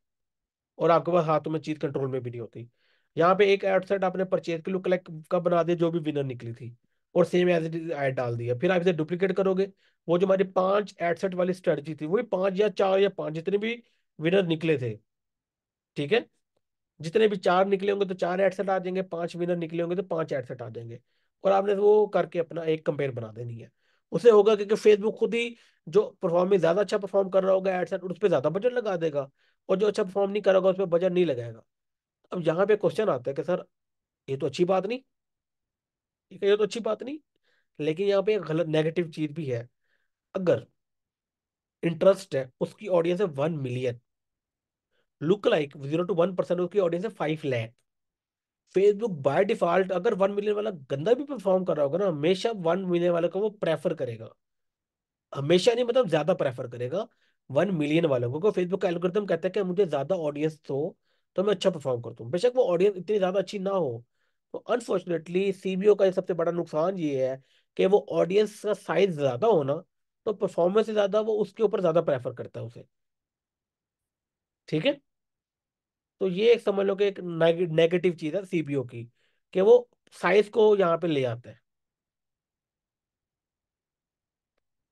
और आपके पास हाथों में चीज कंट्रोल में भी नहीं होती। यहाँ पे एक एड सेट आपने परचेज के लुक लाइक का बना दिया, जो भी विनर निकली थी, और same as it is ad डाल दिया। फिर आप इसे डुप्लीकेट करोगे, वो जो हमारी 5 एड सेट वाली स्ट्रेटजी थी, वही 5 या 4 या 5 जितने भी विनर निकले थे, ठीक है, जितने भी चार निकले होंगे तो चार एड सेट आ जाएंगे, पांच विनर निकले होंगे तो पांच एड सेट आ जाएंगे। और आपने वो करके अपना एक कंपेयर बना देनी है। उससे होगा क्योंकि फेसबुक खुद ही जो परफॉर्मेंस ज्यादा अच्छा परफॉर्म कर रहा होगा एड सेट, उस पर ज्यादा बजट लगा देगा, और जो अच्छा परफॉर्म नहीं कर रहा होगा उस पर बजट नहीं लगाएगा। अब यहाँ पे क्वेश्चन आता है कि सर ये तो अच्छी बात नहीं, ठीक है, ये तो अच्छी बात नहीं, लेकिन यहाँ पे एक गलत नेगेटिव चीज भी है। अगर इंटरेस्ट है, उसकी ऑडियंस है 1 मिलियन, लुक लाइक 0 to 1% उसकी ऑडियंस है 5 लाख। फेसबुक बाय डिफॉल्ट अगर 1 मिलियन वाला गंदा भी परफॉर्म कर रहा होगा ना, हमेशा 1 मिलियन वाले को वो प्रेफर करेगा। हमेशा नहीं, मतलब ज्यादा प्रेफर करेगा 1 मिलियन वालों को। फेसबुक का एल्गोरिथम कहता है कि मुझे ज्यादा ऑडियंस तो मैं अच्छा परफॉर्म करता हूँ, बेशक वो ऑडियंस इतनी ज्यादा अच्छी ना हो। तो अनफॉर्चुनेटली सीबीओ का सबसे बड़ा नुकसान ये है कि वो ऑडियंस का साइज ज्यादा होना, तो परफॉर्मेंस से ज्यादा वो उसके ऊपर ज्यादा प्रेफर करता है उसे। ठीक है। तो ये एक समझ लो कि एक नेगेटिव चीज है सीबीओ की, कि वो साइज को यहाँ पे ले आता है।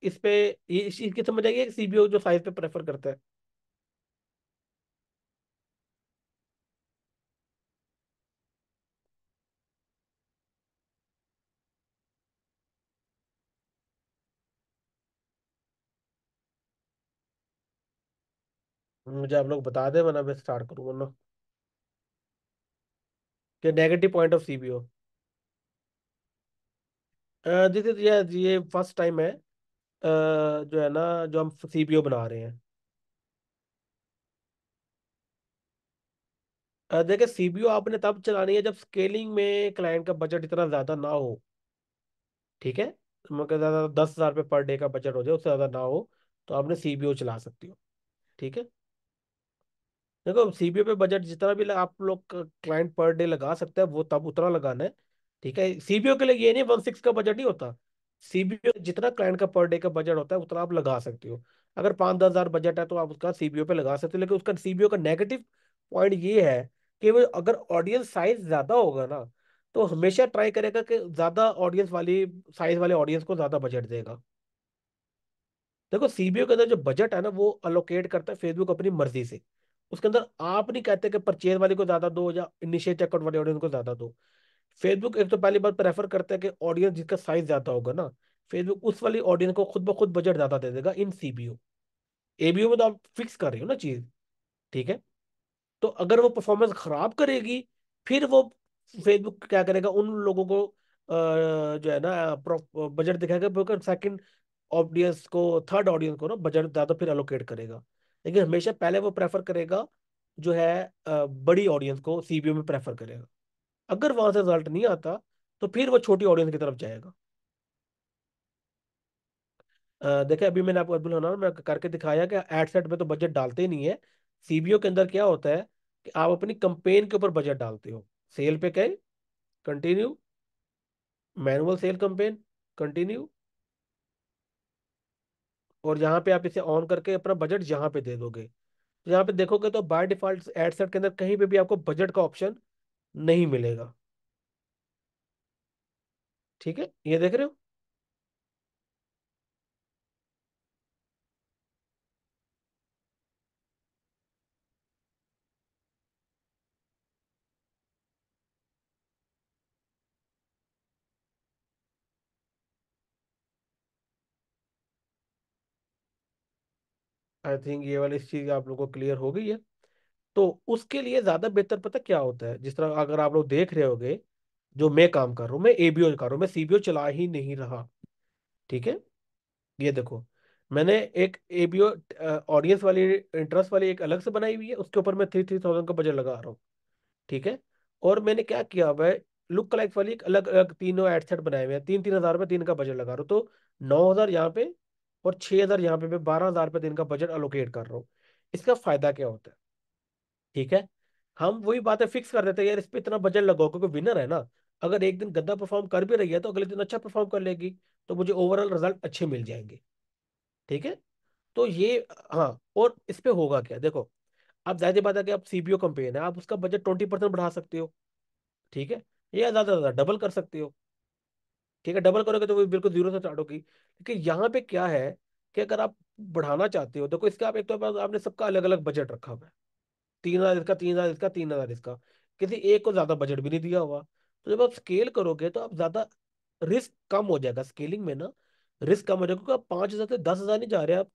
इस पे ये इस चीज की समझ आएगी कि सीबीओ जो साइज पे प्रेफर करता है। मुझे आप लोग बता दें, वरना मैं स्टार्ट करूँ, वरना कि negative point of CBO. This is ये फर्स्ट टाइम है जो है ना, जो हम सीबीओ बना रहे हैं। देखिए सीबीओ आपने तब चलानी है जब स्केलिंग में क्लाइंट का बजट इतना ज्यादा ना हो। ठीक है, मतलब ज्यादा 10,000 रुपये पर डे का बजट हो जाए, उससे ज्यादा ना हो, तो आपने सीबीओ चला सकती हो। ठीक है। देखो सीबीओ पे बजट जितना भी आप लोग क्लाइंट पर डे लगा सकते हैं वो तब उतना लगाना है। ठीक है, सीबीओ के लिए ये नहीं 1/6 का बजट नहीं होता। सीबीओ जितना क्लाइंट का पर डे का बजट होता है उतना आप लगा सकते हो। अगर 5-10 हजार बजट है तो आप उसका सीबीओ पे लगा सकते हो, लेकिन उसका सीबीओ का नेगेटिव पॉइंट ये है कि वो अगर ऑडियंस साइज ज्यादा होगा ना, तो हमेशा ट्राई करेगा कि ज्यादा ऑडियंस वाली साइज वाले ऑडियंस को ज्यादा बजट देगा। देखो सीबीओ के अंदर जो बजट है ना वो अलोकेट करता है फेसबुक अपनी मर्जी से। उसके अंदर आप नहीं कहते कि परचेज वाले को ज्यादा दो या इनिशियल चेकआउट वाले ऑडियंस को ज्यादा दो। फेसबुक एक तो पहली बार प्रेफर करता है कि ऑडियंस जिसका साइज ज्यादा होगा ना, फेसबुक उस वाली ऑडियंस को खुद ब खुद बजट ज्यादा दे देगा इन सीबीओ। एबीओ में तो आप फिक्स कर रहे हो ना चीज। ठीक है। तो अगर वो परफॉर्मेंस खराब करेगी, फिर वो फेसबुक क्या करेगा, उन लोगों को जो है ना बजट दिखाएगा, सेकंड ऑडियंस को, थर्ड ऑडियंस को ना बजट ज्यादा फिर अलोकेट करेगा। लेकिन हमेशा पहले वो प्रेफर करेगा जो है बड़ी ऑडियंस को सीबीओ में प्रेफर करेगा। अगर वहां से रिजल्ट नहीं आता तो फिर वो छोटी ऑडियंस की तरफ जाएगा। देखिए अभी मैंने आपको अब्दुल हनान में करके दिखाया कि एड सेट में तो बजट डालते ही नहीं है। सीबीओ के अंदर क्या होता है कि आप अपनी कंपेन के ऊपर बजट डालते हो। सेल पे गए, continue, manual sale campaign, continue, और यहाँ पे आप इसे ऑन करके अपना बजट यहाँ पे दे दोगे। तो यहाँ पे देखोगे तो बाय डिफॉल्ट एड सेट के अंदर कहीं पे भी आपको बजट का ऑप्शन नहीं मिलेगा। ठीक है, ये देख रहे हो। आई थिंक ये वाली चीज आप लोगों को क्लियर हो गई है। तो उसके लिए ज्यादा बेहतर पता क्या होता है, जिस तरह अगर आप लोग देख रहे होगे, जो मैं काम कर रहा हूँ, मैं एबीओ कर रहा हूँ, मैं सीबीओ चला ही नहीं रहा। ठीक है। ये देखो, मैंने एक एबीओ ऑडियंस वाली, इंटरेस्ट वाली एक अलग से बनाई हुई है, उसके ऊपर मैं 3,000 का बजट लगा रहा हूँ। ठीक है। और मैंने क्या किया हुआ है, लुक लाइक वाली एक अलग अलग तीनों एड सेट बनाए हुए हैं, 3-3 हजार में तीन का बजट लगा रहा हूँ। तो 9,000 यहाँ पे और 6,000 यहाँ पे, मैं 12,000 पे दिन का बजट अलोकेट कर रहा हूँ। इसका फायदा क्या होता है। ठीक है। हम वही बातें फिक्स कर देते हैं यार, इस पे इतना बजट लगाओ, क्योंकि विनर है ना। अगर एक दिन गद्दा परफॉर्म कर भी रही है तो अगले दिन अच्छा परफॉर्म कर लेगी, तो मुझे ओवरऑल रिजल्ट अच्छे मिल जाएंगे। ठीक है। तो ये, हाँ, और इस पे होगा क्या देखो, आप जाहिर सी बात है कि आप सीबीओ कंपेन है, आप उसका बजट 20% बढ़ा सकते हो। ठीक है। या ज्यादा ज्यादा डबल कर सकते हो। ठीक है, डबल करोगे तो वो बिल्कुल जीरो से स्टार्ट होगी। लेकिन यहाँ पे क्या है कि अगर आप बढ़ाना चाहते हो, देखो इसका आप एक तो आपने सबका अलग अलग बजट रखा हुआ है। 3,000 इसका, 3,000 इसका, 3,000 इसका, किसी एक को ज्यादा बजट भी नहीं दिया हुआ। तो जब आप स्केल करोगे तो आप ज्यादा रिस्क कम हो जाएगा स्केलिंग में ना। रिस्क कम हो जाएगा क्योंकि आप 5,000 से 10,000 नहीं जा रहे आप,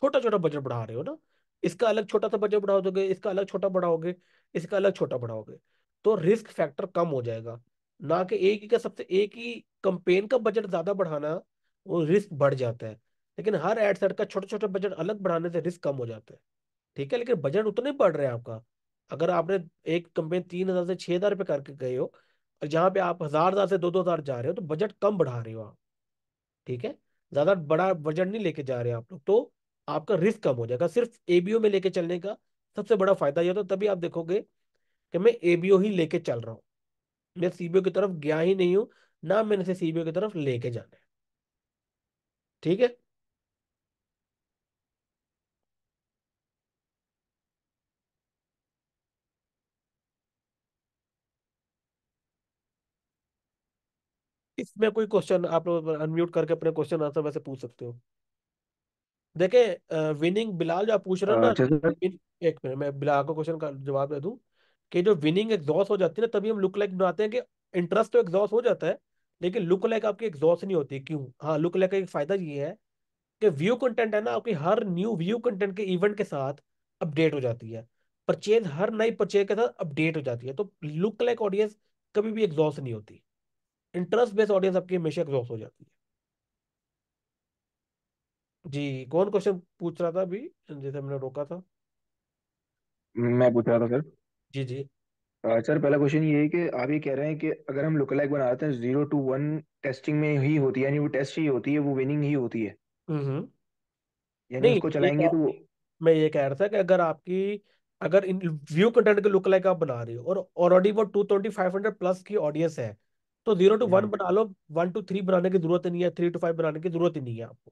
छोटा छोटा बजट बढ़ा रहे हो ना। इसका अलग छोटा सा बजट बढ़ा दोगे, इसका अलग छोटा बढ़ाओगे, इसका अलग छोटा बढ़ाओगे, तो रिस्क फैक्टर कम हो जाएगा। ना कि एक ही का सबसे एक ही कंपेन का बजट ज्यादा बढ़ाना, वो रिस्क बढ़ जाता है। लेकिन हर एड सेट का छोटे छोटे बजट अलग बढ़ाने से रिस्क कम हो जाता है। ठीक है, लेकिन बजट उतना ही बढ़ रहा है आपका। अगर आपने एक कंपेन 3,000 से 6,000 रुपये करके गए हो, और जहां पे आप 1,000 से 2,000 जा रहे हो, तो बजट कम बढ़ा रहे हो आप। ठीक है, ज्यादा बड़ा बजट नहीं लेके जा रहे आप लोग, तो आपका रिस्क कम हो जाएगा। सिर्फ एबीओ में लेके चलने का सबसे बड़ा फायदा ये होता है, तभी आप देखोगे कि मैं एबीओ ही लेके चल रहा हूँ, मैं सीबीओ की तरफ गया ही नहीं हूँ, ना मैंने से सीबीओ की तरफ लेके जाना है। ठीक है। इसमें कोई क्वेश्चन आप लोग अनम्यूट करके अपने क्वेश्चन आंसर वैसे पूछ सकते हो। देखे, विनिंग बिलाल जो आप पूछ रहे हो ना, अच्छा सर। एक मिनट मैं बिलाल को क्वेश्चन का जवाब दे दूं कि जो विनिंग एग्जॉस्ट हो जाती है ना, तभी हम लुक लाइक बनाते हैं कि इंटरेस्ट तो एग्जॉस्ट हो जाता है, लेकिन लुक लाइक आपकी एग्जॉस्ट नहीं होती। क्यों? हाँ, लुक लाइक का एक फायदा ये है कि व्यू कंटेंट है ना, आपकी हर न्यू व्यू कंटेंट के इवेंट के साथ अपडेट हो जाती है। परचेज हर नई परचेज के साथ अपडेट हो जाती है, तो लुक लाइक ऑडियंस कभी भी एग्जॉस्ट नहीं होती। इंटरेस्ट बेस्ड ऑडियंस आपकी हमेशा एग्जॉस्ट हो जाती है। जी, कौन क्वेश्चन पूछ रहा था अभी, जैसे हमने रोका था? मैं पूछ रहा था सर। जी जी। सर पहला क्वेश्चन ये है कि आप ये कह रहे हैं कि अगर हम लुक लाइक बनाते हैं 0 to 1 टेस्टिंग में ही होती है, यानी वो टेस्ट ही होती है, वो विनिंग ही होती है, हम्म। यानी नहीं, उसको चलाएंगे तो मैं ये कह रहा था कि अगर इन व्यू कंटेंट के लुक लाइक आप बना रहे हो और ऑलरेडी वो 220-500 प्लस की ऑडियंस है, तो 0 to 1 हम्म, बना लो, 1 to 3 बनाने की जरूरत ही नहीं है, 3 to 5 बनाने की जरूरत ही नहीं है आपको।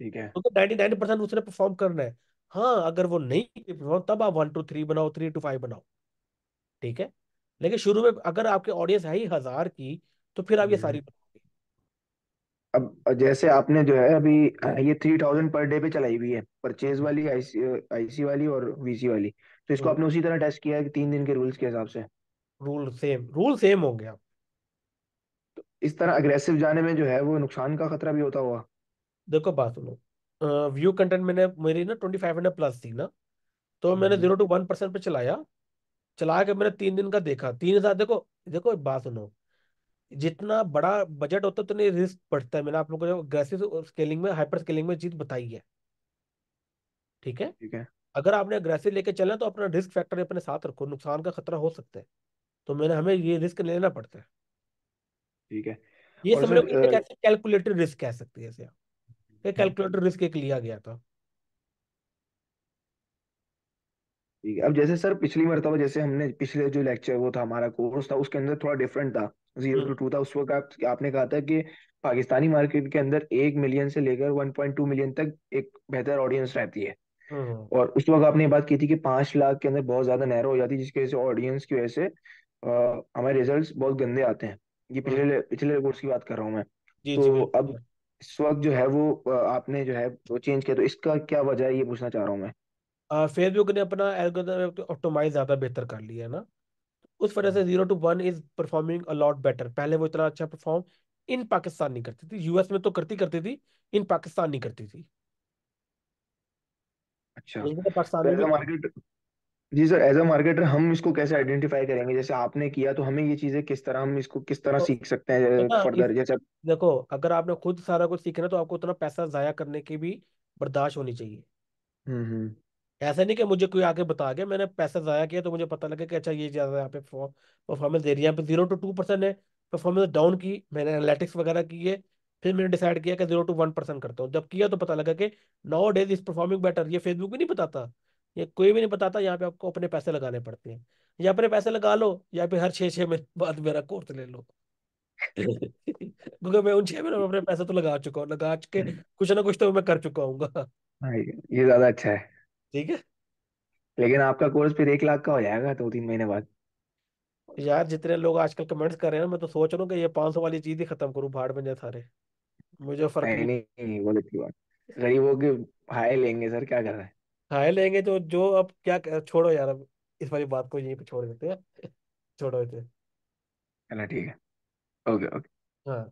ठीक है। तो 99% उसने परफॉर्म करना है। हाँ, अगर वो नहीं परफॉर्म, तब आप 1 to 3 बनाओ, 3 to 5 बनाओ। ठीक है, लेकिन शुरू में अगर आपकी ऑडियंस है ही 1,000 की, तो फिर आप ये हम्म। सारी बनाओगे। अब जैसे आपने जो है अभी ये 3,000 पर डे पे चलाई हुई है, परचेज हम्म। वाली, आईसी वाली और वीसी वाली, तो इसको हम्म। आपने उसी तरह टेस्ट किया है कि 3 दिन के रूल्स के हिसाब से? रूल सेम हो गया। इस तरह अग्रेसिव जाने में जो है वो नुकसान का खतरा भी होता हुआ। देखो बात सुनो, व्यू कंटेंट मैंने मेरी ना 2,500 प्लस थी ना, तो मैंने हम्म, 0 to 1% पे चलाया। चला के मैंने 3 दिन का देखा, 3,000। देखो देखो, एक बात सुनो, जितना बड़ा बजट होता है उतनी रिस्क बढ़ता है। मैंने आप लोगों को अग्रेसिव स्केलिंग में, हाइपर स्केलिंग में चीज बताई है। ठीक है, ठीक है। अगर आपने अग्रेसिव लेके चलना तो अपना रिस्क फैक्टर अपने साथ रखो, नुकसान का खतरा हो सकता है, तो हमें ये रिस्क लेना पड़ता है। ठीक है। ये और समझ लो सर कि एक ऐसे कैलकुलेटेड रिस्क कह सकते हैं इसे आप। कैलकुलेटेड रिस्क एक लिया गया था। ठीक है। अब जैसे सर पिछली मरतबा जैसे हमने पिछले जो लेक्चर वो था, हमारा कोर्स था, उसके अंदर थोड़ा डिफरेंट था, जीरो हम्म। टू टू था उस वक्त। आपने कहा था कि पाकिस्तानी मार्केट के अंदर 1 मिलियन से लेकर 1.2 मिलियन तक एक बेहतर ऑडियंस रहती है। हम्म। और उस वक्त आपने ये बात की थी कि 5 लाख के अंदर बहुत ज्यादा नैरो हो जाती है, जिसकी वजह से ऑडियंस की वजह से हमारे रिजल्ट्स बहुत गंदे आते हैं। ये हम्म। पिछले पिछले कोर्स की बात कर रहा हूँ मैं। जी जी, तो अब बिल्कुल। इस वक्त जो है वो आपने जो है वो चेंज किया, तो इसका क्या वजह है ये पूछना चाह रहा हूँ मैं। फेसबुक ने अपना एल्गोरिथम ऑप्टिमाइज ज्यादा बेहतर कर लिया है ना, उस वजह से 0 to 1 is performing allot better. पहले वो इतना अच्छा परफॉर्म इन पाकिस्तान नहीं करती थी, यूएस में तो करती करती थी, इन पाकिस्तान नहीं करती थी। अच्छा। लेकिन पाकिस्तान तो में एज भी अ कर। मार्केट जी सर, एज अ मार्केटर हम इसको कैसे आइडेंटिफाई करेंगे? जैसे आपने किया तो हमें ये चीजें किस तरह, हम इसको किस तरह तो सीख सकते हैं ना इस फर्दर जैसे? देखो, अगर आपने खुद सारा कुछ सीखना है, तो आपको उतना पैसा जाया करने की भी बर्दाश्त होनी चाहिए। हम्म। ऐसा नहीं कि मुझे कोई आके बता गया, मैंने पैसा जाया किया तो मुझे पता लगा कि अच्छा ये ज्यादा यहाँ पे परफॉर्मेंस दे रही है, यहाँ पे 0 to 2% है परफॉर्मेंस डाउन की, मैंने एनालिटिक्स वगैरह की है, फिर मैंने डिसाइड किया कि 0 to 1% करता हूँ। जब किया तो पता लगा कि now days is performing better. ये फेसबुक भी नहीं बताता, ये कोई भी नहीं बताता, यहाँ पे आपको अपने पैसे लगाने पड़ते हैं। या अपने पैसे लगा लो, या फिर हर 6-6 महीने बाद मेरा कोर्स ले लो। क्योंकि मैं उन 6 महीनों में अपने पैसे तो लगा चुका हूँ, लगा के कुछ ना कुछ तो मैं कर चुका हूँ। हाँ, ये ज्यादा अच्छा है। ठीक है। लेकिन आपका कोर्स फिर 1 लाख का हो जाएगा 2-3 महीने बाद। यार, जितने लोग आजकल कमेंट्स कर रहे हैं ना, मैं तो सोच रहा हूँ कि ये 500 वाली चीज ही खत्म करूँ, भाड़ में जाए सारे, मुझे फर्क नहीं नहीं। नहीं नहीं, वो अच्छी बात। गरीबों के हाय लेंगे सर, क्या कर रहे हैं? खाए लेंगे तो जो, अब क्या छोड़ो यार अब। इस वाली बात को यहीं पे छोड़ देते हैं। छोड़ो इसे। चलो ठीक है। Okay okay. हाँ,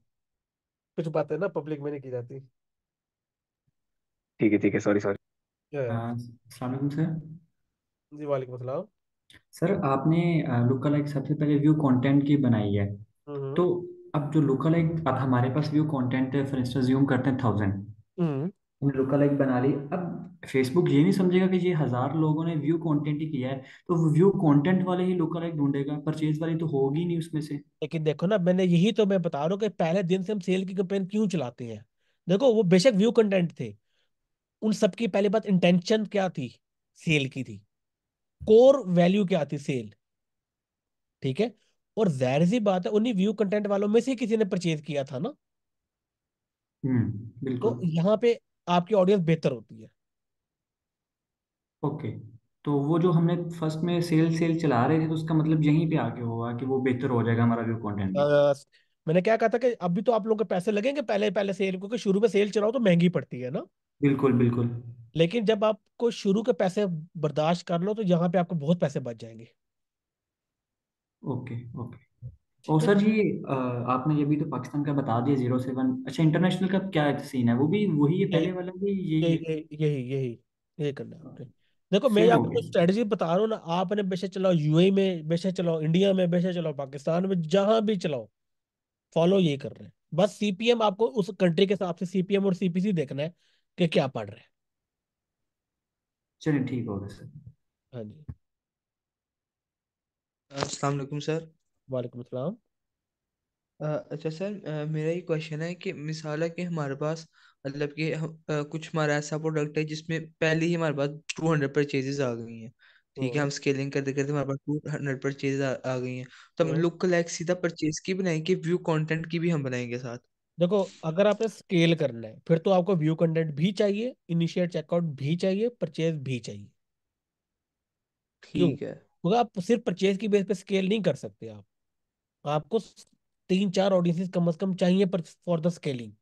कुछ बातें ना पब्लिक में नहीं की जाती। ठीक है सॉरी सॉरी। हाँ, अस्सलाम वालेकुम सर। जी वालेकुम सलाम। सर आपने लुक लाइक सबसे पहले व्यू कंटेंट की बनाई है। हम्म। तो अब जो लुक लाइक अब हमारे पास व्यू कंटेंट है, फॉर इंस्टेंस ज्यूम करते हैं 1000, हम्म। हमने लुक लाइक बना ली। अब फेसबुक ये नहीं समझेगा कि ये 1000 लोगों ने व्यू कंटेंट ही किया है, तो वो व्यू कंटेंट वाले ही लुक लाइक ढूंढेगा, परचेज वाली तो होगी नहीं उसमें से। लेकिन देखो ना, मैंने यही तो मैं बता रहा हूँ कि पहले दिन से हम सेल की कैंपेन क्यों चलाते हैं। देखो, वो बेशक व्यू कंटेंट थे, उन सबकी पहली बात इंटेंशन क्या थी, सेल की थी। कोर वैल्यू क्या थी, सेल। ठीक है। और जाहिर सी बात है, उन्हीं व्यू कंटेंट वालों में से किसी ने परचेज किया था ना। तो बिल्कुल। यहाँ पे आपकी ऑडियंस बेहतर होती है। ओके, तो वो जो हमने फर्स्ट में सेल सेल चला रहे थे, तो उसका मतलब यहीं पे आके होगा कि वो बेहतर हो जाएगा हमारा व्यू कंटेंट भी। अ, मैंने क्या कहा था कि अभी तो आप लोगों के पैसे लगेंगे पहले पहले सेल, क्योंकि शुरू में सेल चलाओ तो महंगी पड़ती है ना। बिल्कुल बिल्कुल। लेकिन जब आपको शुरू के पैसे बर्दाश्त कर लो, तो यहाँ पे आपको बहुत पैसे बच जाएंगे। Okay okay. और ठीक है। सर ये आपने ये भी तो पाकिस्तान का बता दिया 07। अच्छा, इंटरनेशनल का क्या सीन है? वो भी वही है यही पहले वाला भी, यही यही है? यही यही यही यही करना है आपने। देखो, मैं सेम हो आपको गया। स्ट्रेटजी बता रहा हूँ ना, आपने बेशक चलाओ यूएई में, बेशक चलाओ इंडिया में, बेशक चलाओ पाकिस्तान में, जहां भी चलाओ, फॉलो ये कर रहे हैं। बस सीपीएम आपको उस कंट्री के हिसाब से सीपीएम और सीपीसी देखना है कि क्या पढ़ रहे हैं। चलिए ठीक हो गया सर। हाँ जी। अस्सलाम वालेकुम सर। वालेकुम सलाम। अच्छा सर, मेरा ये क्वेश्चन है कि मिसाल है कि हमारे पास मतलब कि कुछ हमारा ऐसा प्रोडक्ट है जिसमें पहले ही हमारे पास 200 परचेजेस आ गई हैं। ठीक है, हम्म। हम स्केलिंग करते करते हमारे पास 200 परचेजेस आ गई हैं। तो हम हम्म। लुक लाइक सीधा परचेज की बनाएंगे कि व्यू कंटेंट की भी हम बनाएंगे साथ? देखो, अगर आपने स्केल करना है फिर तो आपको व्यू कंटेंट भी चाहिए, इनिशिएट चेकआउट भी चाहिए, परचेज भी चाहिए। क्यों? ठीक है। क्योंकि आप सिर्फ परचेज की बेस पे स्केल नहीं कर सकते। आप आपको तीन चार ऑडियंसेस कम से कम चाहिए पर फॉर द स्केलिंग।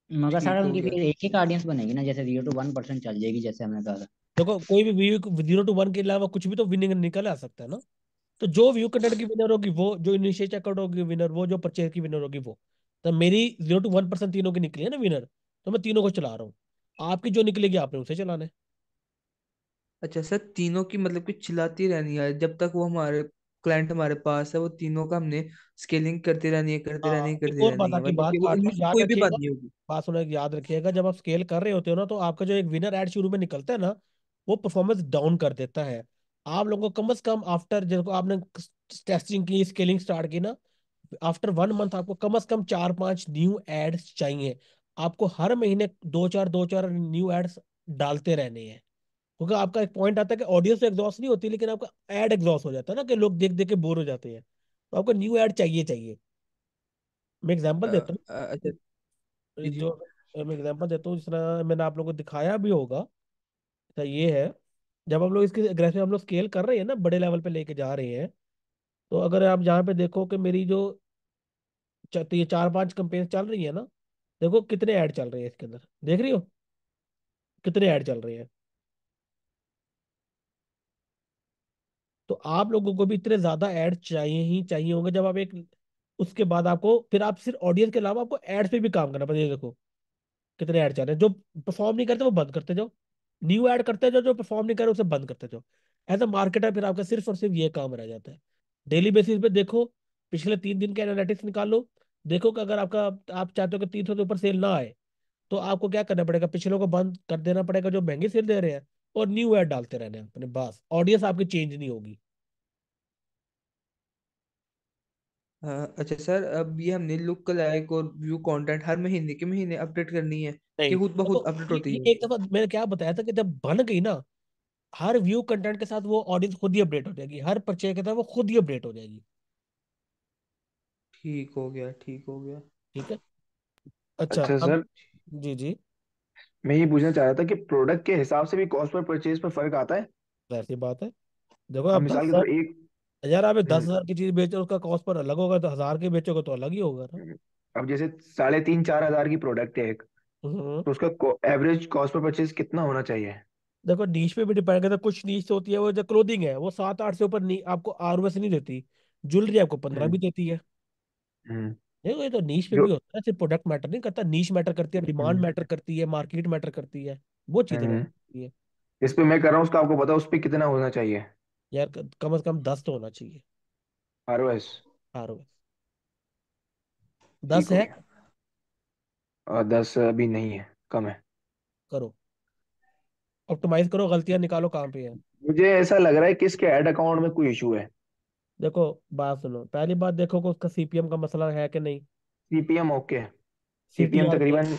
मगर सर ठीक हो उनकी गया। फिर एक ही ऑडियंस बनेगी ना, जैसे 0 to 1% चल जाएगी जैसे हमने कहा था। देखो, कोई भी व्यू 0 to 1 के अलावा कुछ भी तो विनिंग निकल आ सकता है ना। तो जो व्यू कंटेंट की विनर होगी वो, जो इनिशिएट चेकआउट होगी विनर वो, जो परचेज की विनर होगी वो। तो मेरी 0 to 1% तीनों की निकली है ना विनर, तो मैं तीनों को चला रहा हूँ। आपकी जो निकलेगी आपने उसे चलाना है। अच्छा सर, तीनों की मतलब कि चिल्लाती रहनी है जब तक वो हमारे क्लाइंट हमारे पास है, वो तीनों का हमने स्केलिंग करती रहनी है, करती रहनी है, एक करती और बात रहनी है, आपकी मतलब बात कि वो काट इनमें रहा हूँ, से याद कोई भी बात रखिएगा। नहीं होगी। बात सुनो, याद रखिएगा, जब आप स्केल कर रहे होते हो ना, तो आपका जो एक विनर एड शुरू में निकलता है ना, वो परफॉर्मेंस डाउन कर देता है। आप लोगों को कम से कम आफ्टर, जब आपने टेस्टिंग की, स्केलिंग स्टार्ट की ना, आफ्टर 1 मंथ आपको कम से कम 4-5 न्यू एड्स चाहिए। आपको हर महीने दो चार न्यू एड्स डालते रहने हैं। क्योंकि आपका एक पॉइंट आता है कि ऑडियंस तो एग्जॉस्ट नहीं होती, लेकिन आपका एड एग्जॉस्ट हो जाता है ना, कि लोग देख देख के बोर हो जाते हैं। तो आपको न्यू एड चाहिए चाहिए। मैं एग्जांपल देता अच्छा। हूँ, जी जी। जो मैं एग्जांपल देता हूँ, जिस तरह मैंने आप लोगों को दिखाया भी होगा। तो ये है, जब हम लोग इसकी अग्रेसिव हम लोग स्केल कर रहे हैं ना, बड़े लेवल पे लेके जा रहे हैं। तो अगर आप यहाँ पे देखो कि मेरी जो तो ये 4-5 कंपेन चल रही है ना, देखो कितने ऐड चल रहे हैं इसके अंदर, देख रही हो कितने ऐड चल रहे हैं। तो आप लोगों को भी इतने ज्यादा ऐड चाहिए ही चाहिए होंगे। जब आप एक, उसके बाद आपको फिर आप सिर्फ ऑडियंस के अलावा आपको एड्स पे भी काम करना पड़ेगा। देखो कितने ऐड चल रहे हैं, जो परफॉर्म नहीं करते वो बंद करते जाओ, न्यू ऐड करते जाओ, जो परफॉर्म नहीं करे उसे बंद करते जाओ। एज अ मार्केटर फिर आपका सिर्फ और सिर्फ ये काम रह जाता है। डेली बेसिस पे देखो, पिछले 3 दिन के एनालिटिक्स निकालो। देखो कि अगर आपका, आप चाहते हो कि 300 के ऊपर सेल ना आए, तो आपको क्या करना पड़ेगा, पिछलों को बंद कर देना पड़ेगा जो महंगे सेल दे रहे हैं, और न्यू ऐड डालते रहने हैं अपने। बस ऑडियंस आपकी चेंज नहीं होगी। अच्छा सर, अब ये हमने लुक लाइक और व्यू कंटेंट हर महीने के महीने अपडेट करनी है कि नहीं, खुद ब खुद देखो अपडेट ये, होती ये एक जाएगी? दफा मैंने क्या बताया था कि जब बन गई ना, हर व्यू कंटेंट के साथ वो ऑडियंस खुद ही अपडेट हो जाएगी, हर परचेज के साथ वो खुद ही अपडेट हो जाएगी। ठीक हो गया, ठीक हो गया। ठीक है। अच्छा, अच्छा अब सर, जी जी, मैं ये पूछना चाह रहा था कि प्रोडक्ट के हिसाब से भी कॉस्ट पर परचेज पर फर्क आता है। वैसी बात है। देखो, अब आप दस मिसाल के हजार तौर एक यार आप दस हम्म, हजार की चीज बेच रहे हो, उसका कॉस्ट पर अलग होगा, तो 1000 के बेचोगे तो अलग ही होगा ना। हम्म, अब जैसे 3,500-4,000 की प्रोडक्ट है एक, हम्म। तो उसका एवरेज कॉस्ट पर परचेज कितना होना चाहिए? देखो नीश पे भी डिपेंड करता है, कुछ नीश होती है वो जो क्लोथिंग है वो 7-8 से ऊपर नहीं, आपको आरओएस नहीं देती। ज्वेलरी आपको 15 हम्म। भी देती है। हम्म। देखो ये तो नीश पे जो। भी होता है, सिर्फ प्रोडक्ट मैटर नहीं करता, नीश मैटर करती है, डिमांड हम्म। मैटर करती है, मार्केट मैटर करती है, वो चीजें मैटर हम्म। करती है। इस पे मैं कर रहा हूँ, उसका आपको पता है उस पे कितना होना चाहिए? यार कम से कम 10 तो होना चाहिए आरओएस। आरओएस। ठीक 10 हो है। गया। और 10 अभी नहीं है, कम है। करो, ऑप्टिमाइज करो, गलतियां निकालो कहाँ पे है। मुझे ऐसा लग रहा है कि इसके ऐड अकाउंट में कोई इशू है। देखो बात सुनो, पहली बात देखो कि उसका सीपीएम का मसला है कि नहीं। CPM okay. सीपीएम सीटीआर पे। तकरीबन।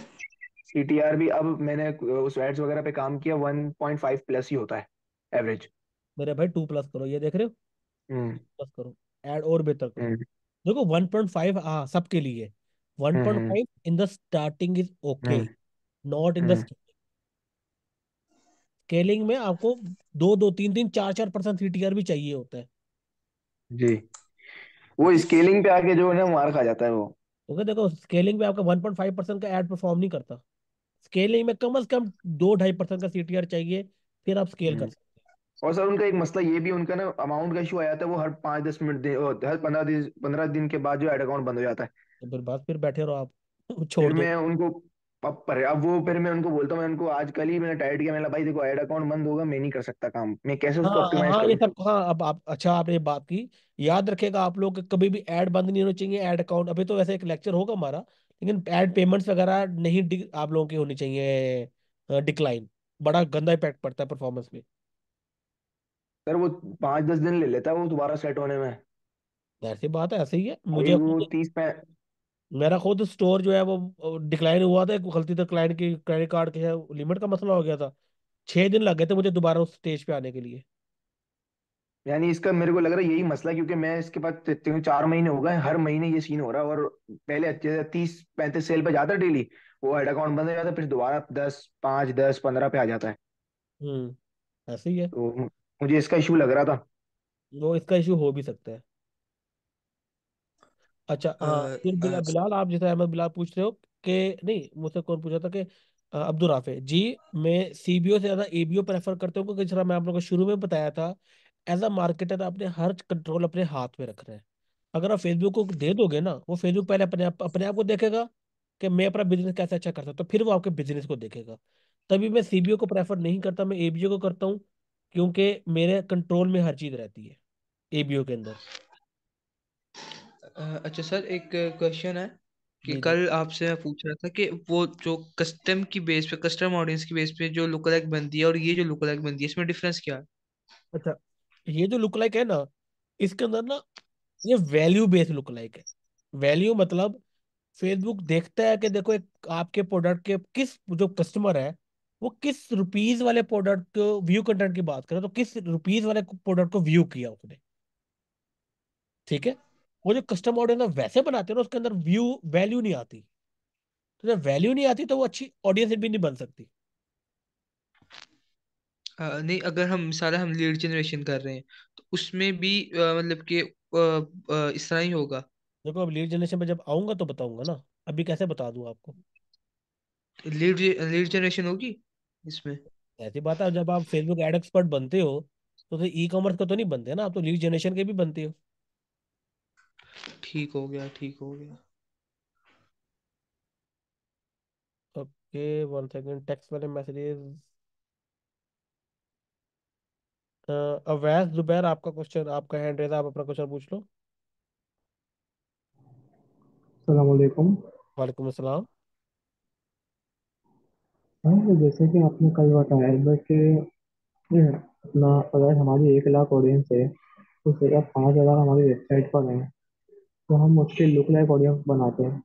सीटीआर भी अब मैंने उस एड्स वगैरह पे काम किया, 1.5 प्लस ही होता है एवरेज। मेरे भाई 2+ करो, ये देख रहे हो, हम्म। प्लस करो, ऐड और बेहतर करो। हम्म। देखो 1.5 हाँ सबके लिए, one hmm. Point hmm. Five in the starting is okay, hmm. Not in the hmm. Scaling में आपको 2-2 3-3 4-4% सीटीआर भी चाहिए होता है। जी। वो स्केलिंग पे आके जो है ना मार खा जाता है वो। क्योंकि देखो स्केलिंग में आपका 1.5% का ऐड परफॉर्म नहीं करता, स्केलिंग में कम से कम 2-2.5% का सीटीआर चाहिए, फिर आप स्केल कर हम्म। सकते और सर उनका एक मसला ये भी, उनका ना अमाउंट का इशू आ जाता है, वो हर 5-10 मिनट हर 15 दिन के बाद जो ऐड अकाउंट बंद हो जाता है। हैं। तो फिर बस फिर बैठे रहो आप फिर छोड़ दो। मैं उनको अब वो फिर मैं उनको बोलता हूँ, मैं उनको आज कल ही मैंने टाइट किया, मैंने बोला, भाई देखो ऐड अकाउंट बंद होगा, मैं नहीं कर सकता काम, मैं कैसे उसको हाँ ऑप्टिमाइज हाँ ये करूँ? सब हाँ, अब आप अच्छा आपने ये बात की, याद रखेगा आप लोग कि कभी भी ऐड बंद नहीं होनी चाहिए, ऐड अकाउंट अभी तो वैसे एक लेक्चर होगा हमारा, लेकिन ऐड पेमेंट्स वगैरह नहीं आप लोगों की होनी चाहिए डिक्लाइन, बड़ा गंदा इम्पैक्ट पड़ता है परफॉर्मेंस पे। सर वो 5-10 दिन ले लेता है वो दोबारा सेट होने में। ऐसी बात है, ऐसे ही है, भाई मुझे वो खुद, 30 पे। मेरा खुद स्टोर जो है वो डिक्लाइन हुआ था, एक गलती से क्लाइंट की क्रेडिट कार्ड के लिमिट का मसला हो गया था, 6 दिन लग गए थे मुझे दोबारा उस स्टेज पे आने के लिए। यानी इसका मेरे को लग रहा है यही मसला है, क्योंकि मैं इसके पास 4 महीने हो गए, हर महीने ये सीन हो रहा है। और पहले अच्छे से 30-35 सेल पे जाता डेली, वो हेड अकाउंट बंद हो जाता है, फिर दोबारा 10, 5, 10, 15 पे आ जाता है। ऐसे ही है। तो मुझे इसका इशू लग रहा था। वो इसका इशू हो भी सकता है। अच्छा हाँ, फिर बिलाल आप जैसे अहमद बिलाल पूछ रहे हो कि नहीं, मुझसे कौन पूछा था कि अब्दुल राफे जी, मैं सीबीओ से ज्यादा एबीओ प्रेफर करता हूँ, क्योंकि जरा मैं आप लोगों को शुरू में बताया था, एज अ मार्केटर आपने हर कंट्रोल अपने हाथ में रखना है। अगर आप फेसबुक को दे दोगे ना, वो फेसबुक पहले अपने आप को देखेगा कि मैं अपना बिजनेस कैसे अच्छा कर सकता हूँ, फिर वो आपके बिजनेस को देखेगा। तभी मैं सीबीओ को प्रेफर नहीं करता, मैं एबीओ को करता हूँ, क्योंकि मेरे कंट्रोल में हर चीज रहती है एबीओ के अंदर। अच्छा सर, एक क्वेश्चन है कि जी जी। कल आपसे मैं पूछ रहा था कि वो जो कस्टम की बेस पे, कस्टम ऑडियंस की बेस पे जो लुक लाइक बनती है और ये जो लुक लाइक बनती है, इसमें डिफरेंस क्या है? अच्छा, ये जो लुक लाइक है ना, इसके अंदर ना ये वैल्यू बेस्ड लुक लाइक है। वैल्यू मतलब फेसबुक देखता है कि देखो एक आपके प्रोडक्ट के किस जो कस्टमर है, वो किस रुपीज वाले प्रोडक्ट को व्यू, कंटेंट की बात करें तो किस रुपीज वाले प्रोडक्ट को व्यू किया उसने। ठीक है, वो जो कस्टम ऑडियंस वैसे बनाते हैं ना, उसके अंदर व्यू वैल्यू नहीं आती। तो जब वैल्यू नहीं आती तो वो अच्छी ऑडियंस भी नहीं बन सकती। नहीं, अगर हम मिसाल है हम लीड जनरेशन कर रहे हैं तो उसमें भी मतलब कि इस तरह ही होगा? देखो अब लीड जनरेशन पे जब आऊंगा तो बताऊंगा ना, अभी कैसे बता दूं आपको। लीड लीड जनरेशन होगी इसमें? ऐसी बात है, जब आप फेसबुक एड एक्सपर्ट बनते हो तो ई कॉमर्स का तो नहीं बनते ना, आप तो लीड जनरेशन के भी बनते हो। ठीक हो गया, ठीक हो गया। ओके, 1 सेकेंड, टेक्स्ट वाले मैसेजेस। अवैस जुबैर, आपका क्वेश्चन, आपका हैंड रेज, आप अपना क्वेश्चन पूछ लो। सलामकुम। वालेकुम अस्सलाम। हाँ, तो जैसे कि आपने कल बताया है बट ये अपना अगर हमारी 1 लाख ऑडियंस है तो सिर्फ 5,000 हमारी वेबसाइट पर हैं, तो हम उसके लुक लाइक ऑडियंस बनाते हैं।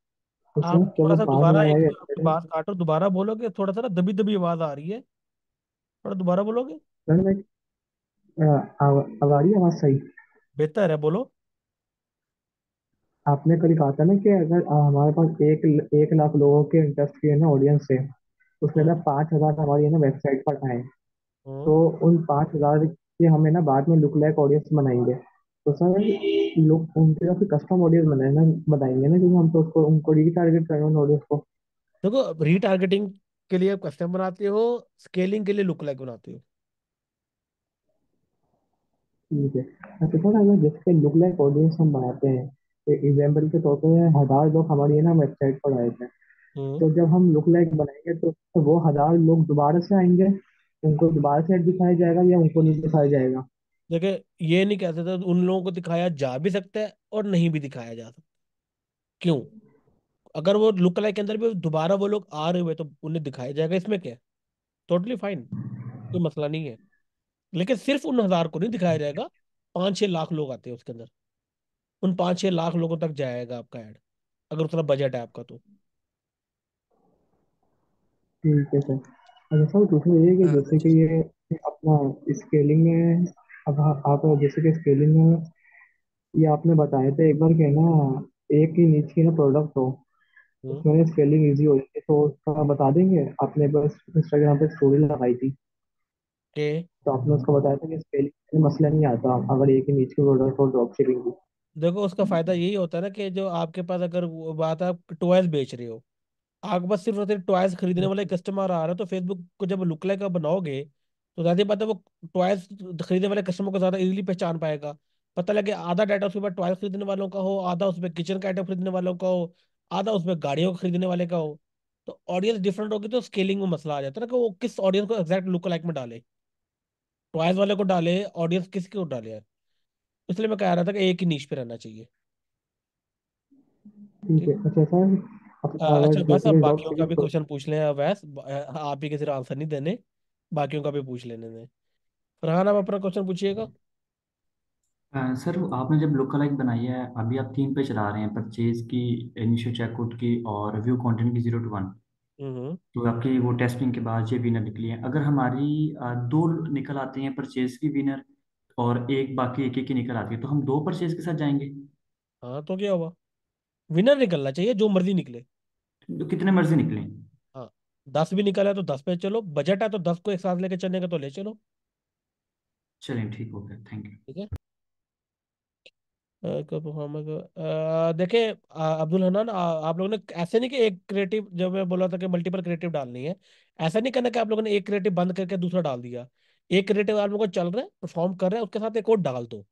तो आप सर जब थोड़ा वो सा पाँच दोबारा हजार एक हमारी आपकी वेबसाइट है। बात काटो, दोबारा बोलोगे, थोड़ा सा ना दबी दबी आवाज आ रही है, थोड़ा दोबारा बोलोगे। सर मैं अब आ रही है आवाज़ सही? बेहतर है, बोलो। आपने कल कहा था ना कि अगर हमारे पास 1 लाख लोगों के इंटरेस्ट की है ना ऑडियंस है, तो उसमें हम्म ना 5,000 हमारी है ना वेबसाइट पर आए, हम्म। तो उन 5,000 के हमें ना बाद में लुक लाइक ऑडियंस बनाएंगे। तो सर लोग उनके लिए फिर कस्टम ऑडियंस बनाना बताएंगे ना, क्योंकि हम तो उसको उनको रीटारगेट कर रहे हैं उन ऑडियंस को। देखो रीटारगेटिंग के लिए आप कस्टम बनाते हो, स्केलिंग के लिए लुक लाइक बनाते हो। ठीक है। अच्छा सर, अगर जैसे लुक लाइक ऑडियंस हम बनाते हैं, एग्जाम्पल के तौर पे 1,000 लोग हमारी है ना वेबसाइट पर आए थे, हम्म। तो जब हम लुक लाइक बनाएंगे तो वो 1,000 लोग दोबारा से आएंगे, उनको दोबारा से दिखाया जाएगा या उनको नहीं दिखाया जाएगा? देखिए, ये नहीं कह सकते, उन लोगों को दिखाया जा भी सकता है और नहीं भी दिखाया जा सकता। क्यों? अगर वो लुक लाइक के अंदर भी दोबारा वो लोग आ रहे हुए तो उन्हें दिखाया जाएगा, इसमें क्या है? टोटली फाइन, कोई मसला नहीं है। लेकिन सिर्फ उन 1,000 को नहीं दिखाया जाएगा। 5-6 लाख लोग आते हैं उसके अंदर, उन 5-6 लाख लोगों तक जाएगा आपका ऐड, अगर उतना बजट है आपका तो। ठीक है सर। अच्छा सर, दूसरा ये है कि जैसे अच्छा कि ये अपना स्केलिंग में, अब आप जैसे कि स्केलिंग में ये आपने बताया था एक बार कि ना एक ही नीचे की ना प्रोडक्ट हो, हम्म। उसमें स्केलिंग इजी हो जाती है, तो उसका बता देंगे? आपने बस इंस्टाग्राम पे स्टोरी लगाई थी, के तो आपने उसका बताया था कि स्केलिंग में मसला नहीं आता अगर एक ही नीचे की प्रोडक्ट हो ड्रॉप शिपिंग की। देखो, उसका फायदा यही होता है ना कि जो आपके पास, अगर वो बात है आप टॉयज बेच रहे हो, आप बस सिर्फ और सिर्फ टॉयज खरीदने वाले कस्टमर आ रहे हैं, तो फेसबुक को जब लुक लाइक का बनाओगे तो ज्यादा बात है वो टॉयज खरीदने वाले कस्टमर को ज्यादा इजीली पहचान पाएगा। पता लगे आधा डाटा उसके बाद टॉयज खरीदने वालों का हो, आधा उसमें किचन का आइटम खरीदने वालों का हो, आधा उसमें गाड़ियों को खरीदने वाले का हो। तो ऑडियंस डिफरेंट होगी तो स्केलिंग में मसला आ जाता है ना, कि वो किस ऑडियंस को एग्जैक्ट लुक लाइक में डाले, टॉयज वाले को डाले, ऑडियंस किसको डाले यार। इसलिए मैं कह रहा था कि एक ही नीश पे रहना चाहिए। ठीक ठीक। है। अच्छा सर, अच्छा, अगर बस जैसे अब कि ड्रॉप बाकियों का भी शिपिंग, क्वेश्चन पूछ लें अवैस, आप ही के सिर्फ आंसर नहीं देने, बाकियों का भी पूछ लेने दें। फरहान, आप अपना क्वेश्चन पूछिएगा। सर आपने जब लुक लाइक बनाई है, अभी आप 3 पे चला रहे हैं, परचेज की, इनिशियल चेकआउट की और व्यू कंटेंट की 0 to 1। हम्म। तो आपकी वो टेस्टिंग के बाद ये विनर निकली है। अगर हमारी दो निकल आती हैं परचेज की विनर, और एक बाकी एक एक की निकल आती है, तो हम दो परचेज के साथ जाएंगे? हाँ, तो क्या हुआ? विनर निकलना चाहिए, जो मर्जी निकले। तो कितने मर्जी निकले? हाँ, 10 भी निकला है तो 10 पे चलो, बजट है तो 10 को एक साथ लेके चलने का तो ले चलो। चलें, ठीक हो गया, थैंक यू। ठीक है। देखिए, अब्दुल हनान, आप लोगों ने ऐसे नहीं कि एक क्रिएटिव, जब मैं बोला था कि मल्टीपल क्रिएटिव डालनी है, ऐसा नहीं करना कि आप लोगों ने एक क्रिएटिव बंद करके दूसरा डाल दिया। एक क्रिएटिव आप लोगों को चल रहा है, परफॉर्म कर रहा है, उसके साथ एक और डाल दो।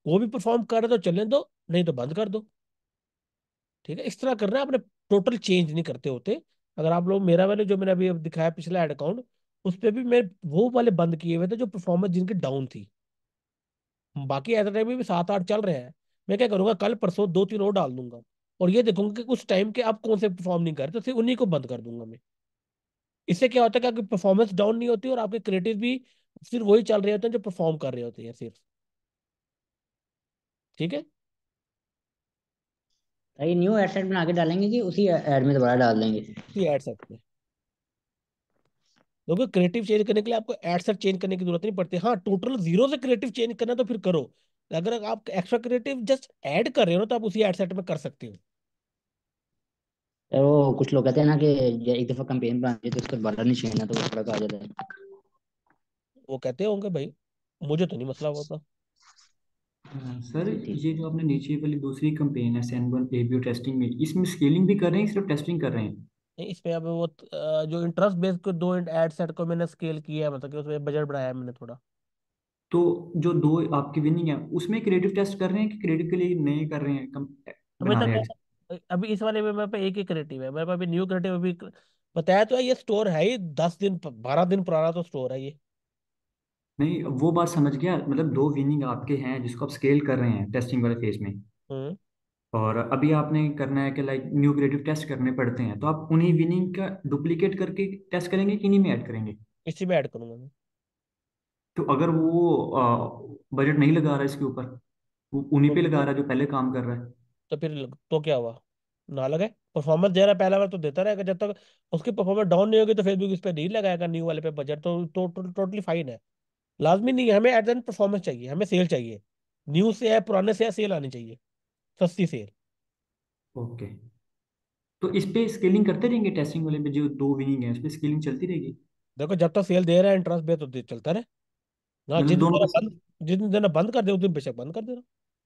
वो भी परफॉर्म कर रहे तो चलने दो, नहीं तो बंद कर दो। ठीक है, इस तरह करना है, आपने टोटल चेंज नहीं करते होते। अगर आप लोग मेरा वाले जो मैंने अभी दिखाया पिछला एड अकाउंट, उस पर भी मैं वो वाले बंद किए हुए थे जो परफॉर्मेंस जिनकी डाउन थी। बाकी एट टाइम भी 7-8 चल रहे हैं। मैं क्या करूंगा, कल परसों 2-3 और डाल दूंगा, और ये देखूंगा कि कुछ टाइम के आप कौन से परफॉर्म नहीं कर रहे, तो सिर्फ उन्हीं को बंद कर दूंगा मैं। इससे क्या होता है कि आपकी परफॉर्मेंस डाउन नहीं होती और आपके क्रिएटिव भी सिर्फ वही चल रहे होते हैं जो परफॉर्म कर रहे होते हैं सिर्फ। ठीक है। तो ये न्यू एड सेट बना के डालेंगे कि उसी ऐड में दोबारा डाल देंगे? इसी एड सेट में, क्योंकि क्रिएटिव चेंज करने के लिए आपको एड सेट चेंज करने की जरूरत नहीं पड़ती। हाँ, टोटल जीरो से क्रिएटिव चेंज करना है तो फिर करो। अगर आप एक्स्ट्रा क्रिएटिव जस्ट ऐड कर रहे हो ना, तो आप उसी एड सेट में कर सकते हो। तो वो कुछ लोग कहते हैं ना कि ये एक दफा कैंपेन बना दिए तो उसको दोबारा नहीं छेड़ना, तो वो थोड़ा तो आ जाता है। वो कहते होंगे भाई, मुझे तो नहीं मसला होता। सर, ठीक ठीक। ये जो आपने नीचे वाली दूसरी कंपेन है सैनबर्न एबीओ टेस्टिंग में, इसमें स्केलिंग भी कर रहे हैं, सिर्फ टेस्टिंग कर रहे हैं? नहीं, इसमें अब वो जो इंटरेस्ट बेस्ड को दो एड सेट को मैंने स्केल किया है, मतलब कि उसमें बजट बढ़ाया है मैंने थोड़ा। तो जो दो आपकी विनिंग है, उसमें क्रिएटिव टेस्ट कर रहे हैं कि क्रिएटिव के लिए नए कर रहे हैं, कम अभी बना तक रहे हैं? अभी इस वाले में मेरे पे एक ही क्रिएटिव है, मेरे पास अभी न्यू क्रिएटिव अभी बताया तो है, ये स्टोर है ही 10 दिन 12 दिन पुराना तो स्टोर है ये। नहीं, वो बात समझ गया, मतलब दो विनिंग आपके हैं जिसको आप स्केल कर रहे हैं टेस्टिंग वाले फेज में, हम्म। और अभी आपने करना है कि लाइक न्यू क्रिएटिव टेस्ट करने पड़ते हैं, तो आप उन्हीं विनिंग का डुप्लीकेट करके टेस्ट करेंगे कि इन्हीं में ऐड करेंगे? इसी में ऐड करूंगा मैं। तो अगर वो बजट नहीं लगा रहा है इसके ऊपर, वो उन्हीं तो पे लगा रहा है जो पहले काम कर रहा है? तो फिर तो क्या हुआ? ना लगे। परफॉर्मेंस दे रहा है पहला बार तो देता रहेगा, जब तक उसकी परफॉर्मेंस डाउन नहीं होगी तो फेसबुक इस पे नहीं लगाएगा न्यू वाले पे बजट, तो टोटली फाइन है। लाजमी नहीं है, हमें एट द एंड परफॉर्मेंस चाहिए, हमें सेल चाहिए। न्यू से है, पुराने से है, सेल आनी चाहिए, सस्ती सेल। ओके। तो इस पे स्केलिंग करते रहेंगे, टेस्टिंग वाले पे जो दो विनिंग है उस पे स्केलिंग चलती रहेगी? देखो, जब तक सेल दे रहा है इंटरेस्ट पे तो चलता रहे। हाँ, मतलब दोनों पे जिस दिन देना बंद कर दे उस दिन बेशक बंद कर देना।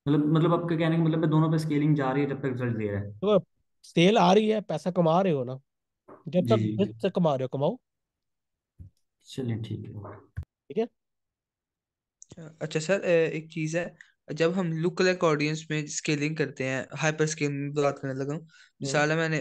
मतलब आपका कहने का मतलब है दोनों पे स्केलिंग जा रही है जब तक रिजल्ट दे रहा है? तो सेल आ रही है, पैसा कमा रहे हो ना, जब जी तक जी जिस जी। से कमा रहे हो कमाओ। चलिए, ठीक है। ठीक है। अच्छा सर, एक चीज़ है, जब हम लुक लाइक ऑडियंस में स्केलिंग करते हैं, हाइपर स्केलिंग में बात करने लगा हूँ। हम्म। मिसाल है, मैंने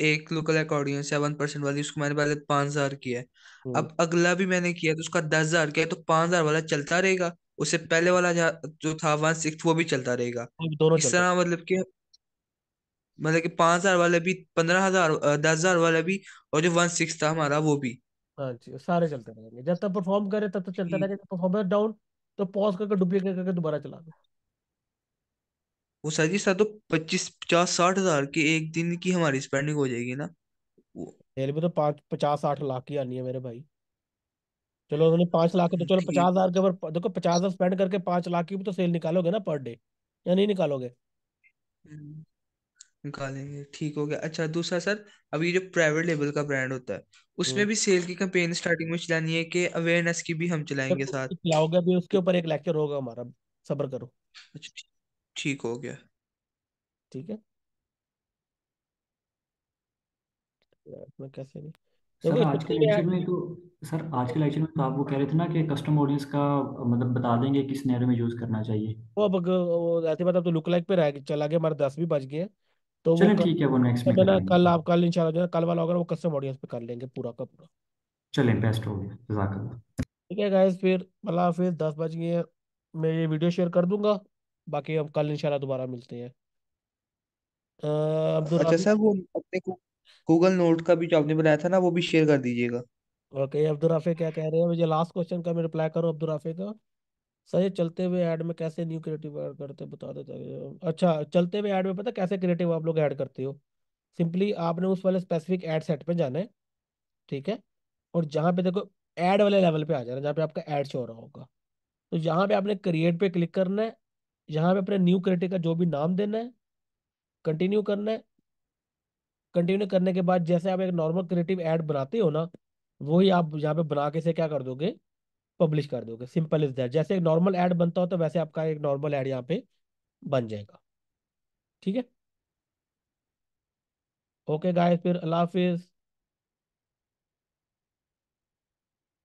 एक लुक लाइक ऑडियंस है 1% वाली, उसको मैंने पहले 5,000 किया है। हम्म। अब अगला भी मैंने किया तो उसका 10,000 किया है, तो 5,000 वाला चलता रहेगा। उससे पहले वाला जो था 1/6 वो भी चलता रहेगा। अब दोनों इस चलते तरह मतलब कि 5,000 वाले भी, 15,000, 10,000 वाले भी, और जो 1/6 था हमारा वो भी। हैं। हाँ जी, सारे चलते रहेंगे जब तक परफॉर्म करे तब तक चलते ठीक। रहेंगे, परफॉर्मेंस डाउन तो पॉज करके डुप्लीकेट करके दोबारा चला दो। वो सर जी, सर तो 25, 50, 60 हजार की एक दिन की हमारी स्पेंडिंग हो जाएगी ना वो। तेल भी तो 50-60 लाख की आनी है मेरे भाई। चलो उन्होंने 5 लाख की, तो चलो ठीक। 50,000 के ऊपर देखो, 50,000 स्पेंड करके 5 लाख की भी तो सेल निकालोगे ना पर डे, या नहीं निकालोगे? हम्म, निकालेंगे, ठीक हो गया। अच्छा दूसरा सर, अब ये जो प्राइवेट लेवल का ब्रांड होता है, उसमें हम्म। भी सेल की कैंपेन स्टार्टिंग में चलानी है कि अवेयरनेस की भी हम जब चलाएंगे साथ? खिलाओगे अभी उसके ऊपर एक लेक्चर होगा हमारा, सब्र करो। अच्छा ठीक हो गया। ठीक है। यार, इसमें कैसे नहीं, सर देखो आज के जितने भी लेक्चर में तो सर आज के लेक्चर में तो आप वो कह रहे थे ना कि कस्टम ऑडियंस का मतलब बता देंगे किस सिनेरियो में यूज करना चाहिए। वो अब वो ऐसे मतलब तो लुक लाइक पे रह चला गया, हमारे 10 भी बज गए हैं। तो वो चलें कल, ठीक है, वो नेक्स्ट में जो है कर ना, लेंगे। कल आप कल इंशाल्लाह जो है ना, कल वाला होगा ना, वो कस्टम ऑडियंस पे कर लेंगे पूरा का पूरा। चलें, बेस्ट हो गया, जज़ाकल्लाह। ठीक है गाइस, फिर अल्लाह हाफिज़, 10 बज गए हैं। मैं ये वीडियो शेयर कर दूंगा, बाकी हम कल इंशाल्लाह दोबारा मिलते हैं। अब्दुल अच्छा राफी। सर, वो अपने को गूगल नोट का भी जो आपने बनाया था ना, वो भी शेयर कर दीजिएगा। ओके, अब्दुल राफी क्या कह रहे हैं, मुझे लास्ट क्वेश्चन का मैं रिप्लाई करूँ अब्दुल राफी का? सही, चलते हुए ऐड में कैसे न्यू क्रिएटिव ऐड करते हैं बता देते हैं। अच्छा, चलते हुए ऐड में पता कैसे क्रिएटिव आप लोग ऐड करते हो? सिंपली आपने उस वाले स्पेसिफिक ऐड सेट पे जाना है, ठीक है, और जहाँ पे देखो ऐड वाले लेवल पे आ जाना, जहाँ पे आपका ऐड शो हो रहा होगा, तो यहाँ पे आपने क्रिएट पे क्लिक करना है। यहाँ पे अपने न्यू क्रिएटिव का जो भी नाम देना है, कंटिन्यू करना है। कंटिन्यू करने के बाद जैसे आप एक नॉर्मल क्रिएटिव ऐड बनाते हो ना, वही आप यहाँ पे बना के से क्या कर दोगे, पब्लिश कर दोगे। सिंपल इज दैट, जैसे एक नॉर्मल ऐड बनता हो तो वैसे आपका एक नॉर्मल ऐड यहाँ पे बन जाएगा। ठीक है। ओके गाइस, फिर अल्लाह हाफिज।